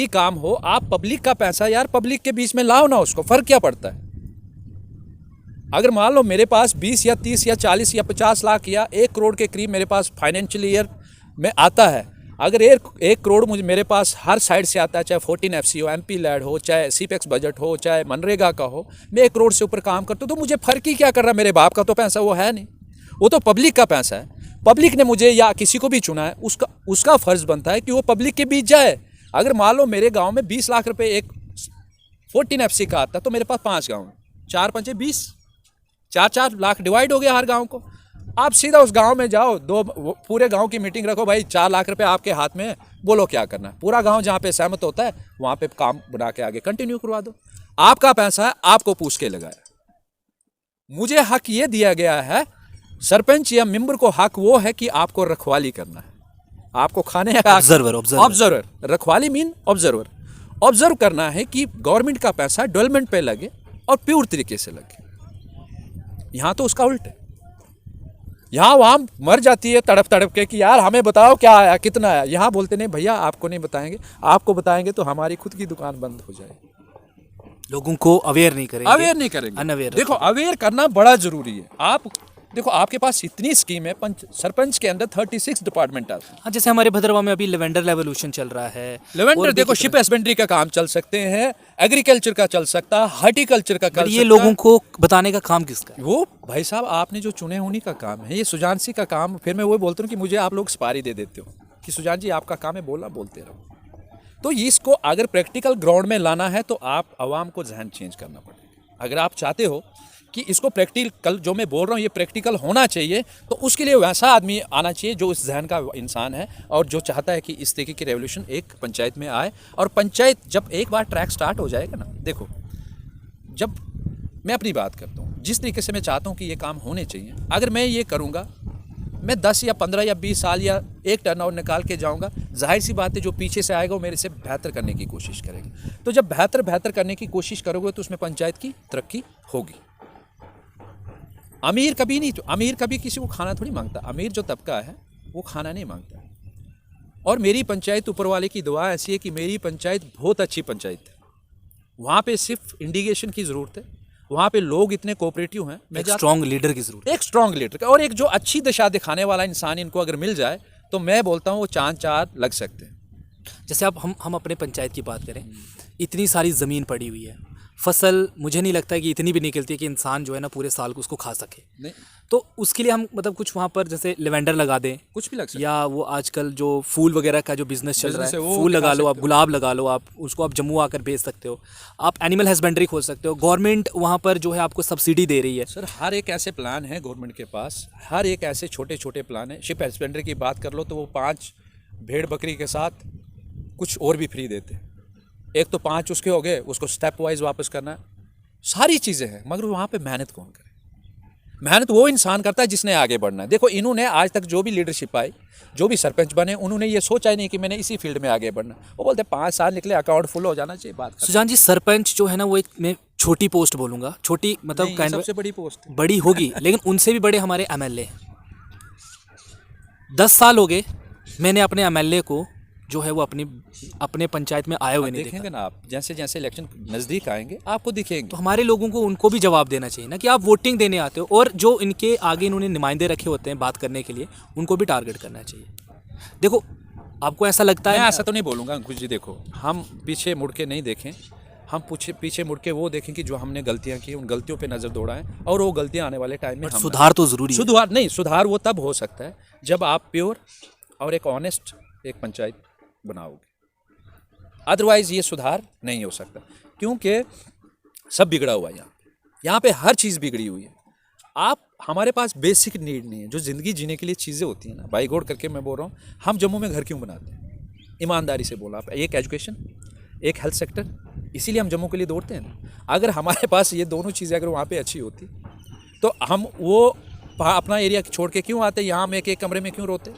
Speaker 2: काम हो, आप पब्लिक का पैसा यार पब्लिक के बीच में लाओ ना, उसको फ़र्क क्या पड़ता है? अगर मान लो मेरे पास 20 या 30 या 40 या 50 लाख या 1 करोड़ के करीब मेरे पास फाइनेंशियल ईयर में आता है, अगर 1 करोड़ मुझे मेरे पास हर साइड से आता है, चाहे 14 FC हो, MP लैड हो, चाहे CPEX बजट हो, चाहे मनरेगा का हो, मैं 1 करोड़ से ऊपर काम करता हूँ तो मुझे फ़र्क ही क्या कर रहा है? मेरे बाप का तो पैसा वो है नहीं, वो तो पब्लिक का पैसा है। पब्लिक ने मुझे या किसी को भी चुना है, उसका फ़र्ज़ बनता है कि वो पब्लिक के बीच जाए। अगर मान लो मेरे गाँव में 20 लाख रुपये एक 14 FC का आता है तो मेरे पास 5 गाँव हैं, 4 पंचे 20, 4-4 लाख डिवाइड हो गया हर गांव को। आप सीधा उस गांव में जाओ, पूरे गांव की मीटिंग रखो, भाई 4 लाख रुपए आपके हाथ में है, बोलो क्या करना है। पूरा गांव जहां पे सहमत होता है वहां पे काम बना के आगे कंटिन्यू करवा दो। आपका पैसा है, आपको पूछ के लगाया। मुझे हक ये दिया गया है, सरपंच या मेंबर को हक वो है कि आपको रखवाली करना है, आपको खाने का ऑब्जर्वर। रखवाली मीन ऑब्जर्व करना है कि गवर्नमेंट का पैसा डेवलपमेंट पे लगे और प्योर तरीके से लगे। यहाँ तो उसका उल्ट है। यहाँ वहाँ मर जाती है तड़प तड़प के कि यार हमें बताओ क्या आया, कितना आया। यहाँ बोलते नहीं भैया, आपको नहीं बताएंगे, आपको बताएंगे तो हमारी खुद की दुकान बंद हो जाएगी।
Speaker 1: लोगों को अवेयर नहीं करेंगे,
Speaker 2: अनअवेयर। देखो अवेयर करना बड़ा जरूरी है। आप देखो आपके पास इतनी स्कीम है, सरपंच के अंदर 36 डिपार्टमेंट आते हैं।
Speaker 1: हाँ, जैसे हमारे भद्रवा में अभी लेवेंडर रेवोल्यूशन चल रहा है।
Speaker 2: लेवेंडर देखो, शिप हस्बेंड्री का काम चल सकते हैं, एग्रीकल्चर का चल सकता है, हॉर्टिकल्चर का कर सकता है।
Speaker 1: ये लोगों को बताने का काम किसका है?
Speaker 2: वो भाई साहब आपने जो चुने उन्हीं का काम है। ये सुजान सिंह का काम। फिर मैं वो बोलता हूँ कि मुझे आप लोग सपारी दे देते हो कि सुजान जी आपका काम है बोलना, बोलते रहो। तो इसको अगर प्रैक्टिकल ग्राउंड में लाना है तो आप आवाम को जहन चेंज करना पड़ेगा। अगर आप चाहते हो कि इसको प्रैक्टिकल, जो मैं बोल रहा हूँ ये प्रैक्टिकल होना चाहिए, तो उसके लिए वैसा आदमी आना चाहिए जो इस जहन का इंसान है और जो चाहता है कि इस तरीके की रेवोल्यूशन एक पंचायत में आए। और पंचायत जब एक बार ट्रैक स्टार्ट हो जाएगा ना, देखो जब मैं अपनी बात करता हूँ, जिस तरीके से मैं चाहता हूँ कि ये काम होने चाहिए, अगर मैं ये करूँगा, मैं 10 या 15 या 20 साल या एक टर्नओवर निकाल के जाऊँगा, जाहिर सी बात है जो पीछे से आएगा वो मेरे से बेहतर करने की कोशिश करेगा। तो जब बेहतर करने की कोशिश करोगे तो उसमें पंचायत की तरक्की होगी। अमीर कभी किसी को खाना थोड़ी मांगता। अमीर जो तबका है वो खाना नहीं मांगता। और मेरी पंचायत ऊपर वाले की दुआ ऐसी है कि मेरी पंचायत बहुत अच्छी पंचायत है। वहाँ पे सिर्फ इंडिकेशन की ज़रूरत है, वहाँ पे लोग इतने कोऑपरेटिव हैं।
Speaker 1: एक स्ट्रॉन्ग लीडर की ज़रूरत है,
Speaker 2: एक स्ट्रॉन्ग लीडर और एक जो अच्छी दिशा दिखाने वाला इंसान इनको अगर मिल जाए तो मैं बोलता हूँ वो चार लग सकते हैं।
Speaker 1: जैसे अब हम अपने पंचायत की बात करें, इतनी सारी ज़मीन पड़ी हुई है, फसल मुझे नहीं लगता है कि इतनी भी निकलती है कि इंसान जो है ना पूरे साल को उसको खा सके।
Speaker 2: नहीं,
Speaker 1: तो उसके लिए हम मतलब कुछ वहाँ पर जैसे लेवेंडर लगा दें,
Speaker 2: कुछ भी लग सकता है।
Speaker 1: या वो आजकल जो फूल वगैरह का जो बिजनेस चल रहा है,
Speaker 2: वो
Speaker 1: फूल लगा लो आप, गुलाब लगा लो आप, उसको आप जम्मू आकर बेच सकते हो। आप एनिमल हस्बेंड्री खोल सकते हो। गवर्नमेंट वहाँ पर जो है आपको सब्सिडी दे रही है।
Speaker 2: सर हर एक ऐसे प्लान है गवर्नमेंट के पास, हर एक ऐसे छोटे प्लान है। शिप हस्बेंड्री की बात कर लो तो वो 5 भेड़ बकरी के साथ कुछ और भी फ्री देते हैं। एक तो 5 उसके हो गए, उसको स्टेप वाइज वापस करना, सारी चीज़ें हैं। मगर वहाँ पे मेहनत कौन करे? मेहनत वो इंसान करता है जिसने आगे बढ़ना है। देखो इन्होंने आज तक जो भी लीडरशिप आई, जो भी सरपंच बने, उन्होंने ये सोचा ही नहीं कि मैंने इसी फील्ड में आगे बढ़ना। वो बोलते 5 साल निकले, अकाउंट फुल हो जाना चाहिए, बात।
Speaker 1: सुजान जी, सरपंच जो है ना वो एक, मैं छोटी पोस्ट बोलूँगा, छोटी मतलब काइंड
Speaker 2: सबसे बड़ी पोस्ट
Speaker 1: बड़ी होगी, लेकिन उनसे भी बड़े हमारे MLA हैं। 10 साल हो गए मैंने अपने MLA को जो है वो अपने पंचायत में आए हुए नहीं
Speaker 2: देखेंगे
Speaker 1: देखा।
Speaker 2: ना आप, जैसे जैसे इलेक्शन नज़दीक आएंगे आपको दिखेंगे।
Speaker 1: तो हमारे लोगों को उनको भी जवाब देना चाहिए ना कि आप वोटिंग देने आते हो, और जो इनके आगे इन्होंने नुमाइंदे रखे होते हैं बात करने के लिए, उनको भी टारगेट करना चाहिए। देखो, आपको ऐसा लगता
Speaker 2: मैं
Speaker 1: है
Speaker 2: ऐसा तो नहीं बोलूँगा अंकुश जी, देखो हम पीछे मुड़ के नहीं देखें, हम पीछे मुड़ के वो देखें कि जो हमने गलतियां की उन गलतियों पे नज़र दौड़ाएं, और वो गलतियां आने वाले टाइम में हम
Speaker 1: सुधार तो ज़रूरी है।
Speaker 2: सुधार वो तब हो सकता है जब आप प्योर और एक ऑनेस्ट एक पंचायत बनाओगे, अदरवाइज़ ये सुधार नहीं हो सकता, क्योंकि सब बिगड़ा हुआ है यहाँ पे हर चीज़ बिगड़ी हुई है। आप हमारे पास बेसिक नीड नहीं है, जो ज़िंदगी जीने के लिए चीज़ें होती हैं ना, बाई गॉड करके मैं बोल रहा हूँ, हम जम्मू में घर क्यों बनाते हैं? ईमानदारी से बोला आप, एक एजुकेशन, एक हेल्थ सेक्टर, इसीलिए हम जम्मू के लिए दौड़ते हैं ना। अगर हमारे पास ये दोनों चीज़ें अगर वहाँ पे अच्छी होती तो हम वो अपना एरिया छोड़ के क्यों आते, यहाँ हम एक कमरे में क्यों रोते?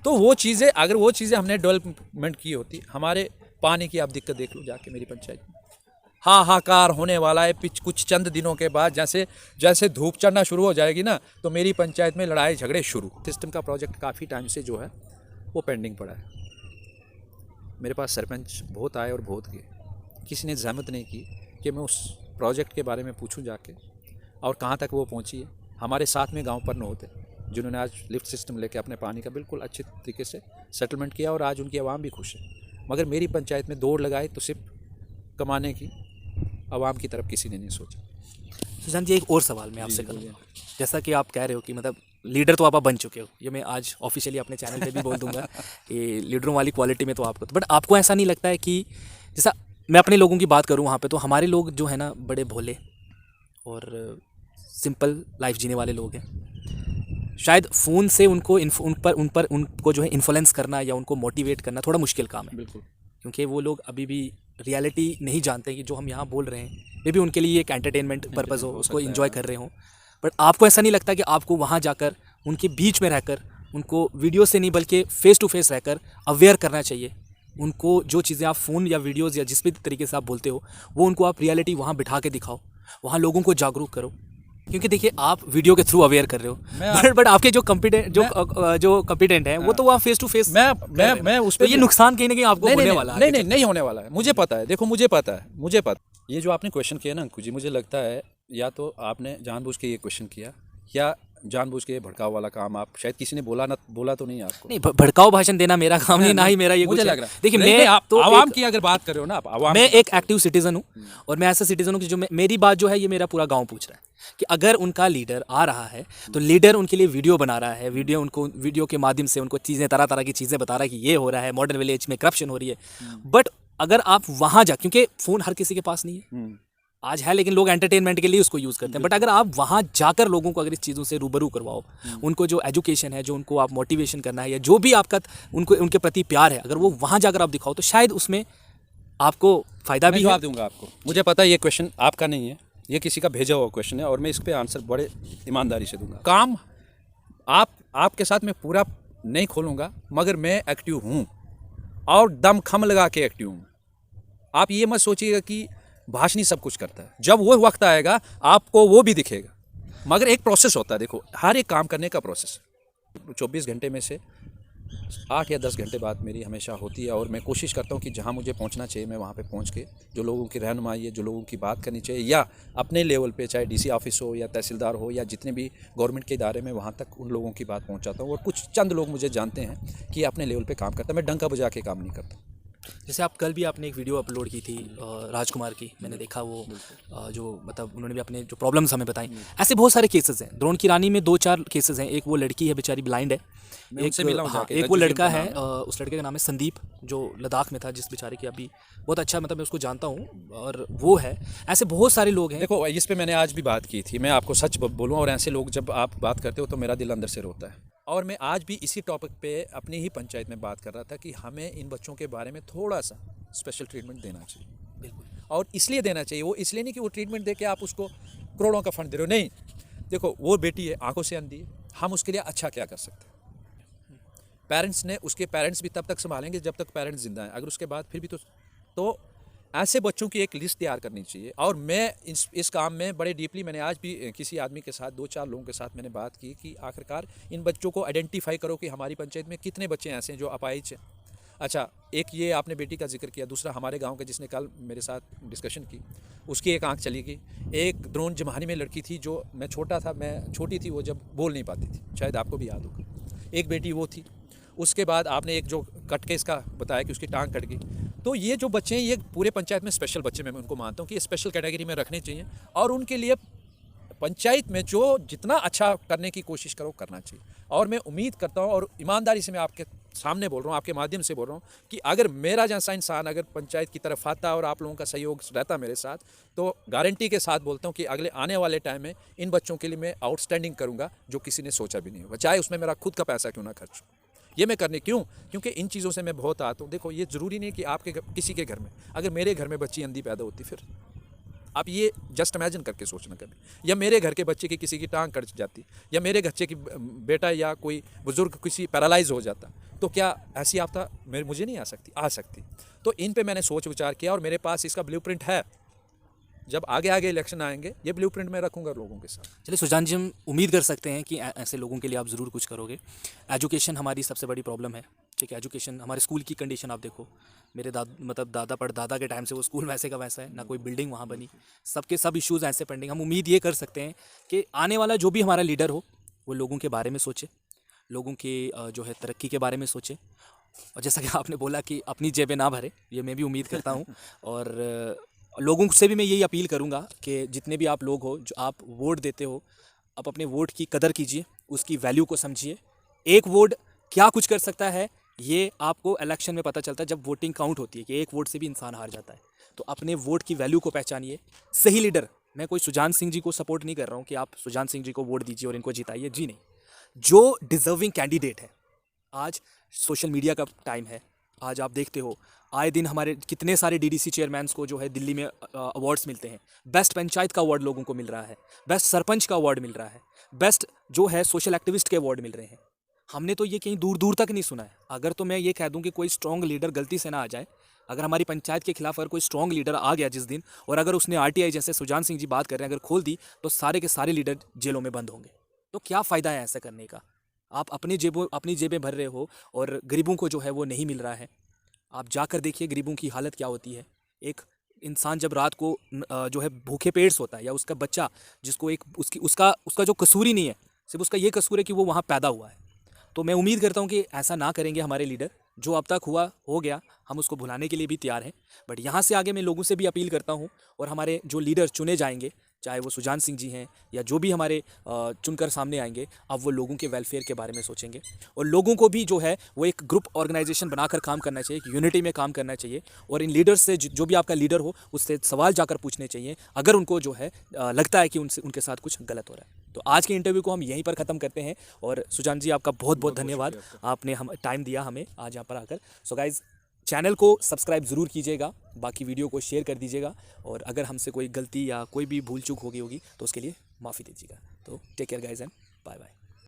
Speaker 2: तो वो चीज़ें, अगर वो चीज़ें हमने डेवलपमेंट की होती, हमारे पानी की आप दिक्कत देख लो जाके मेरी पंचायत में, हाहाकार होने वाला है कुछ चंद दिनों के बाद, जैसे जैसे धूप चढ़ना शुरू हो जाएगी ना, तो मेरी पंचायत में लड़ाई झगड़े शुरू। सिस्टम का प्रोजेक्ट काफ़ी टाइम से जो है वो पेंडिंग पड़ा है। मेरे पास सरपंच बहुत आए और बहुत गए, किसी ने जहमत नहीं की कि मैं उस प्रोजेक्ट के बारे में पूछूं जाके, और कहाँ तक वो पहुँची है। हमारे साथ में गांव पर न होते जिन्होंने आज लिफ्ट सिस्टम लेके अपने पानी का बिल्कुल अच्छे तरीके से सेटलमेंट किया, और आज उनकी आवाम भी खुश है। मगर मेरी पंचायत में दौड़ लगाई तो सिर्फ कमाने की, आवाम की तरफ किसी ने नहीं सोचा।
Speaker 1: सुशांत जी, एक और सवाल मैं आपसे करूँगा। जैसा कि आप कह रहे हो कि मतलब लीडर तो आप बन चुके हो, ये मैं आज ऑफिशियली अपने चैनल पे भी बोल दूंगा कि लीडरों वाली क्वालिटी में तो आपको, बट आपको ऐसा नहीं लगता है कि जैसा मैं अपने लोगों की बात करूँ वहाँ पे, तो हमारे लोग जो है ना बड़े भोले और सिंपल लाइफ जीने वाले लोग हैं। शायद फ़ोन से उनको उनको जो है इन्फ्लुएंस करना या उनको मोटिवेट करना थोड़ा मुश्किल काम है,
Speaker 2: बिल्कुल,
Speaker 1: क्योंकि वो लोग अभी भी रियलिटी नहीं जानते कि जो हम यहाँ बोल रहे हैं मे भी उनके लिए एक एंटरटेनमेंट पर्पज़ हो, उसको इन्जॉय कर रहे हो। बट आपको ऐसा नहीं लगता कि आपको वहाँ जाकर उनके बीच में रहकर उनको वीडियो से नहीं बल्कि फ़ेस टू फेस रहकर अवेयर करना चाहिए? उनको जो चीज़ें आप फ़ोन या वीडियोज़ या जिस भी तरीके से आप बोलते हो, वो उनको आप रियलिटी वहाँ बिठा के दिखाओ, वहाँ लोगों को जागरूक करो। क्योंकि देखिए, आप वीडियो के थ्रू अवेयर कर रहे हो, बट आपके जो कॉम्पिटेंट हैं वो तो वहाँ फेस टू फेस।
Speaker 2: मैं उस
Speaker 1: तो ये नुकसान कहीं ना कहीं आपको होने वाला है।
Speaker 2: नहीं होने वाला है, मुझे पता है। देखो मुझे पता है। ये जो आपने क्वेश्चन किया ना अंकुश जी, मुझे लगता है या तो आपने जानबूझ के ये क्वेश्चन किया, या जानबूझ के भड़काव वाला काम आप, शायद किसी ने बोला तो नहीं आपको।
Speaker 1: नहीं, भड़काव भाषण देना मेरा काम नहीं, ना ही मेरा ये
Speaker 2: मुझे
Speaker 1: कुछ
Speaker 2: लग रहा है।
Speaker 1: देखिए,
Speaker 2: मैं आप तो आवाम की अगर बात कर रहे हो ना, आप आवाम,
Speaker 1: मैं एक एक्टिव सिटीजन हूँ, और मैं ऐसा सिटीजन हूँ कि जो मेरी बात जो है ये मेरा पूरा गांव पूछ रहा है कि अगर उनका लीडर आ रहा है तो लीडर उनके लिए वीडियो बना रहा है, वीडियो के माध्यम से उनको चीज़ें, तरह तरह की चीज़ें बता रहा है कि ये हो रहा है, मॉडर्न विलेज में करप्शन हो रही है। बट अगर आप वहाँ जा, क्योंकि फ़ोन हर किसी के पास नहीं है, आज है, लेकिन लोग एंटरटेनमेंट के लिए उसको यूज़ करते हैं। बट अगर आप वहाँ जाकर लोगों को अगर इस चीज़ों से रूबरू करवाओ, उनको जो एजुकेशन है, जो उनको आप मोटिवेशन करना है, या जो भी आपका उनके प्रति प्यार है, अगर वो वहाँ जाकर आप दिखाओ, तो शायद उसमें आपको फ़ायदा भी है।
Speaker 2: जवाब दूंगा आपको। मुझे पता है ये क्वेश्चन आपका नहीं है, ये किसी का भेजा हुआ क्वेश्चन है, और मैं इस पर आंसर बड़े ईमानदारी से दूंगा। काम आपके साथ मैं पूरा नहीं खोलूँगा, मगर मैं एक्टिव हूँ, और दम खम लगा के एक्टिव हूँ। आप ये मत सोचिएगा कि भाषणी सब कुछ करता है, जब वो वक्त आएगा आपको वो भी दिखेगा। मगर एक प्रोसेस होता है, देखो हर एक काम करने का प्रोसेस। 24 घंटे में से 8 या 10 घंटे बाद मेरी हमेशा होती है, और मैं कोशिश करता हूँ कि जहाँ मुझे पहुँचना चाहिए मैं वहाँ पे पहुँच के जो लोगों की रहनुमाई है, जो लोगों की बात करनी चाहिए, या अपने लेवल पे चाहे डीसी ऑफिस हो या तहसीलदार हो या जितने भी गवर्नमेंट के इदारे में, वहाँ तक उन लोगों की बात पहुँचाता हूँ। और कुछ चंद लोग मुझे जानते हैं कि अपने लेवल पर काम करता है, मैं डंका बजा के काम नहीं करता।
Speaker 1: जैसे आप कल भी आपने एक वीडियो अपलोड की थी राजकुमार की, मैंने देखा वो जो मतलब उन्होंने भी अपने जो प्रॉब्लम्स हमें बताई। ऐसे बहुत सारे केसेस हैं, द्रोण की रानी में 2-4 केसेस हैं। एक वो लड़की है बेचारी, ब्लाइंड है, एक वो लड़का है, उस लड़के का नाम है संदीप, जो लद्दाख में था, जिस बेचारे की अभी बहुत अच्छा, मतलब मैं उसको जानता हूँ, और वो है। ऐसे बहुत सारे लोग हैं।
Speaker 2: देखो इस पर मैंने आज भी बात की थी, मैं आपको सच बोलूँ, और ऐसे लोग जब आप बात करते हो तो मेरा दिल अंदर से रोता है। और मैं आज भी इसी टॉपिक पे अपनी ही पंचायत में बात कर रहा था कि हमें इन बच्चों के बारे में थोड़ा सा स्पेशल ट्रीटमेंट देना चाहिए।
Speaker 1: बिल्कुल,
Speaker 2: और इसलिए देना चाहिए, वो इसलिए नहीं कि वो ट्रीटमेंट दे के आप उसको करोड़ों का फंड दे रहे हो, नहीं। देखो वो बेटी है, आंखों से अंधी है, हम उसके लिए अच्छा क्या कर सकते हैं? पेरेंट्स ने, उसके पेरेंट्स भी तब तक संभालेंगे जब तक पेरेंट्स जिंदा हैं, अगर उसके बाद फिर भी तो ऐसे बच्चों की एक लिस्ट तैयार करनी चाहिए। और मैं इस काम में बड़े डीपली, मैंने आज भी किसी आदमी के साथ, 2-4 लोगों के साथ मैंने बात की कि आखिरकार इन बच्चों को आइडेंटिफाई करो कि हमारी पंचायत में कितने बच्चे ऐसे हैं जो अपाहिज हैं,
Speaker 3: अच्छा, एक ये आपने बेटी का जिक्र किया, दूसरा हमारे गांव के जिसने कल मेरे साथ डिस्कशन की, उसकी एक आंख चली गई। एक द्रोण जमानी में लड़की थी, जो मैं छोटा था, मैं छोटी थी, वो जब बोल नहीं पाती थी, शायद आपको भी याद होगा। एक बेटी वो थी। उसके बाद आपने एक जो कट केस का बताया कि उसकी टांग कट गई। तो ये जो बच्चे हैं, ये पूरे पंचायत में स्पेशल बच्चे, मैं उनको मानता हूँ कि ये स्पेशल कैटेगरी में रखने चाहिए, और उनके लिए पंचायत में जो जितना अच्छा करने की कोशिश करो करना चाहिए। और मैं उम्मीद करता हूँ, और ईमानदारी से मैं आपके सामने बोल रहा हूँ, आपके माध्यम से बोल रहा हूँ, कि अगर मेरा जैसा इंसान अगर पंचायत की तरफ आता और आप लोगों का सहयोग रहता मेरे साथ, तो गारंटी के साथ बोलता हूँ कि अगले आने वाले टाइम में इन बच्चों के लिए मैं आउटस्टैंडिंग करूँगा, जो किसी ने सोचा भी नहीं होगा, चाहे उसमें मेरा खुद का पैसा क्यों ना खर्च हो। ये मैं करने क्यों, क्योंकि इन चीज़ों से मैं बहुत आता हूँ। देखो, ये ज़रूरी नहीं कि आपके किसी के घर में, अगर मेरे घर में बच्ची अंधी पैदा होती, फिर आप ये जस्ट इमेजिन करके सोचना कभी, या मेरे घर के बच्चे की किसी की टांग कट जाती, या मेरे बच्चे की बेटा या कोई बुजुर्ग किसी पैरालाइज हो जाता, तो क्या ऐसी आपदा मुझे नहीं आ सकती। तो इन पे मैंने सोच विचार किया, और मेरे पास इसका ब्लूप्रिंट है। जब आगे आगे इलेक्शन आएंगे, ये ब्लूप्रिंट मैं रखूंगा लोगों के साथ।
Speaker 1: चलिए सुजान जी, हम उम्मीद कर सकते हैं कि ऐसे लोगों के लिए आप ज़रूर कुछ करोगे। एजुकेशन हमारी सबसे बड़ी प्रॉब्लम है, ठीक है। एजुकेशन, हमारे स्कूल की कंडीशन आप देखो, मेरे दादा परदादा के टाइम से वो स्कूल वैसे का वैसा है, ना कोई बिल्डिंग वहाँ बनी, सबके सब इश्यूज़ ऐसे पेंडिंग। हम उम्मीद ये कर सकते हैं कि आने वाला जो भी हमारा लीडर हो, वो लोगों के बारे में सोचे, लोगों के जो है तरक्की के बारे में सोचे, और जैसा कि आपने बोला कि अपनी जेबें ना भरे, ये मैं भी उम्मीद करता हूँ। और लोगों से भी मैं यही अपील करूँगा कि जितने भी आप लोग हो, जो आप वोट देते हो, आप अपने वोट की कदर कीजिए, उसकी वैल्यू को समझिए। एक वोट क्या कुछ कर सकता है, ये आपको इलेक्शन में पता चलता है, जब वोटिंग काउंट होती है, कि एक वोट से भी इंसान हार जाता है। तो अपने वोट की वैल्यू को पहचानिए। सही लीडर, मैं कोई सुजान सिंह जी को सपोर्ट नहीं कर रहा हूँ कि आप सुजान सिंह जी को वोट दीजिए और इनको जिताइए, जी नहीं। जो डिज़र्विंग कैंडिडेट है, आज सोशल मीडिया का टाइम है, आज आप देखते हो आए दिन हमारे कितने सारे डीडीसी चेयरमैन्स को जो है दिल्ली में अवार्ड्स मिलते हैं। बेस्ट पंचायत का अवार्ड लोगों को मिल रहा है, बेस्ट सरपंच का अवार्ड मिल रहा है, बेस्ट जो है सोशल एक्टिविस्ट के अवार्ड मिल रहे हैं। हमने तो ये कहीं दूर दूर तक नहीं सुना है। अगर तो मैं ये कह दूं कि कोई स्ट्रॉन्ग लीडर गलती से ना आ जाए, अगर हमारी पंचायत के खिलाफ अगर कोई स्ट्रॉन्ग लीडर आ गया जिस दिन, और अगर उसने आरटीआई, जैसे सुजान सिंह जी बात कर रहे हैं, अगर खोल दी, तो सारे के सारे लीडर जेलों में बंद होंगे। तो क्या फ़ायदा है ऐसा करने का? आप अपनी जेबें भर रहे हो, और गरीबों को जो है वो नहीं मिल रहा है। आप जाकर देखिए गरीबों की हालत क्या होती है। एक इंसान जब रात को जो है भूखे पेट सोता है, या उसका बच्चा, जिसको एक उसका जो कसूर ही नहीं है, सिर्फ उसका ये कसूर है कि वो वहाँ पैदा हुआ है। तो मैं उम्मीद करता हूँ कि ऐसा ना करेंगे हमारे लीडर। जो अब तक हुआ हो गया, हम उसको भुलाने के लिए भी तैयार हैं। बट यहाँ से आगे मैं लोगों से भी अपील करता हूँ, और हमारे जो लीडर चुने जाएंगे, चाहे वो सुजान सिंह जी हैं या जो भी हमारे चुनकर सामने आएंगे, अब वो लोगों के वेलफेयर के बारे में सोचेंगे। और लोगों को भी जो है वो एक ग्रुप ऑर्गेनाइजेशन बनाकर काम करना चाहिए, एक यूनिटी में काम करना चाहिए। और इन लीडर्स से, जो भी आपका लीडर हो, उससे सवाल जाकर पूछने चाहिए, अगर उनको जो है लगता है कि उनके साथ कुछ गलत हो रहा है। तो आज के इंटरव्यू को हम यहीं पर ख़त्म करते हैं। और सुजान जी, आपका बहुत बहुत धन्यवाद, आपने हम टाइम दिया हमें आज यहाँ पर आकर। सो गाइज़, चैनल को सब्सक्राइब ज़रूर कीजिएगा, बाकी वीडियो को शेयर कर दीजिएगा, और अगर हमसे कोई गलती या कोई भी भूल चूक होगी तो उसके लिए माफ़ी दीजिएगा। तो take care guys, and bye bye.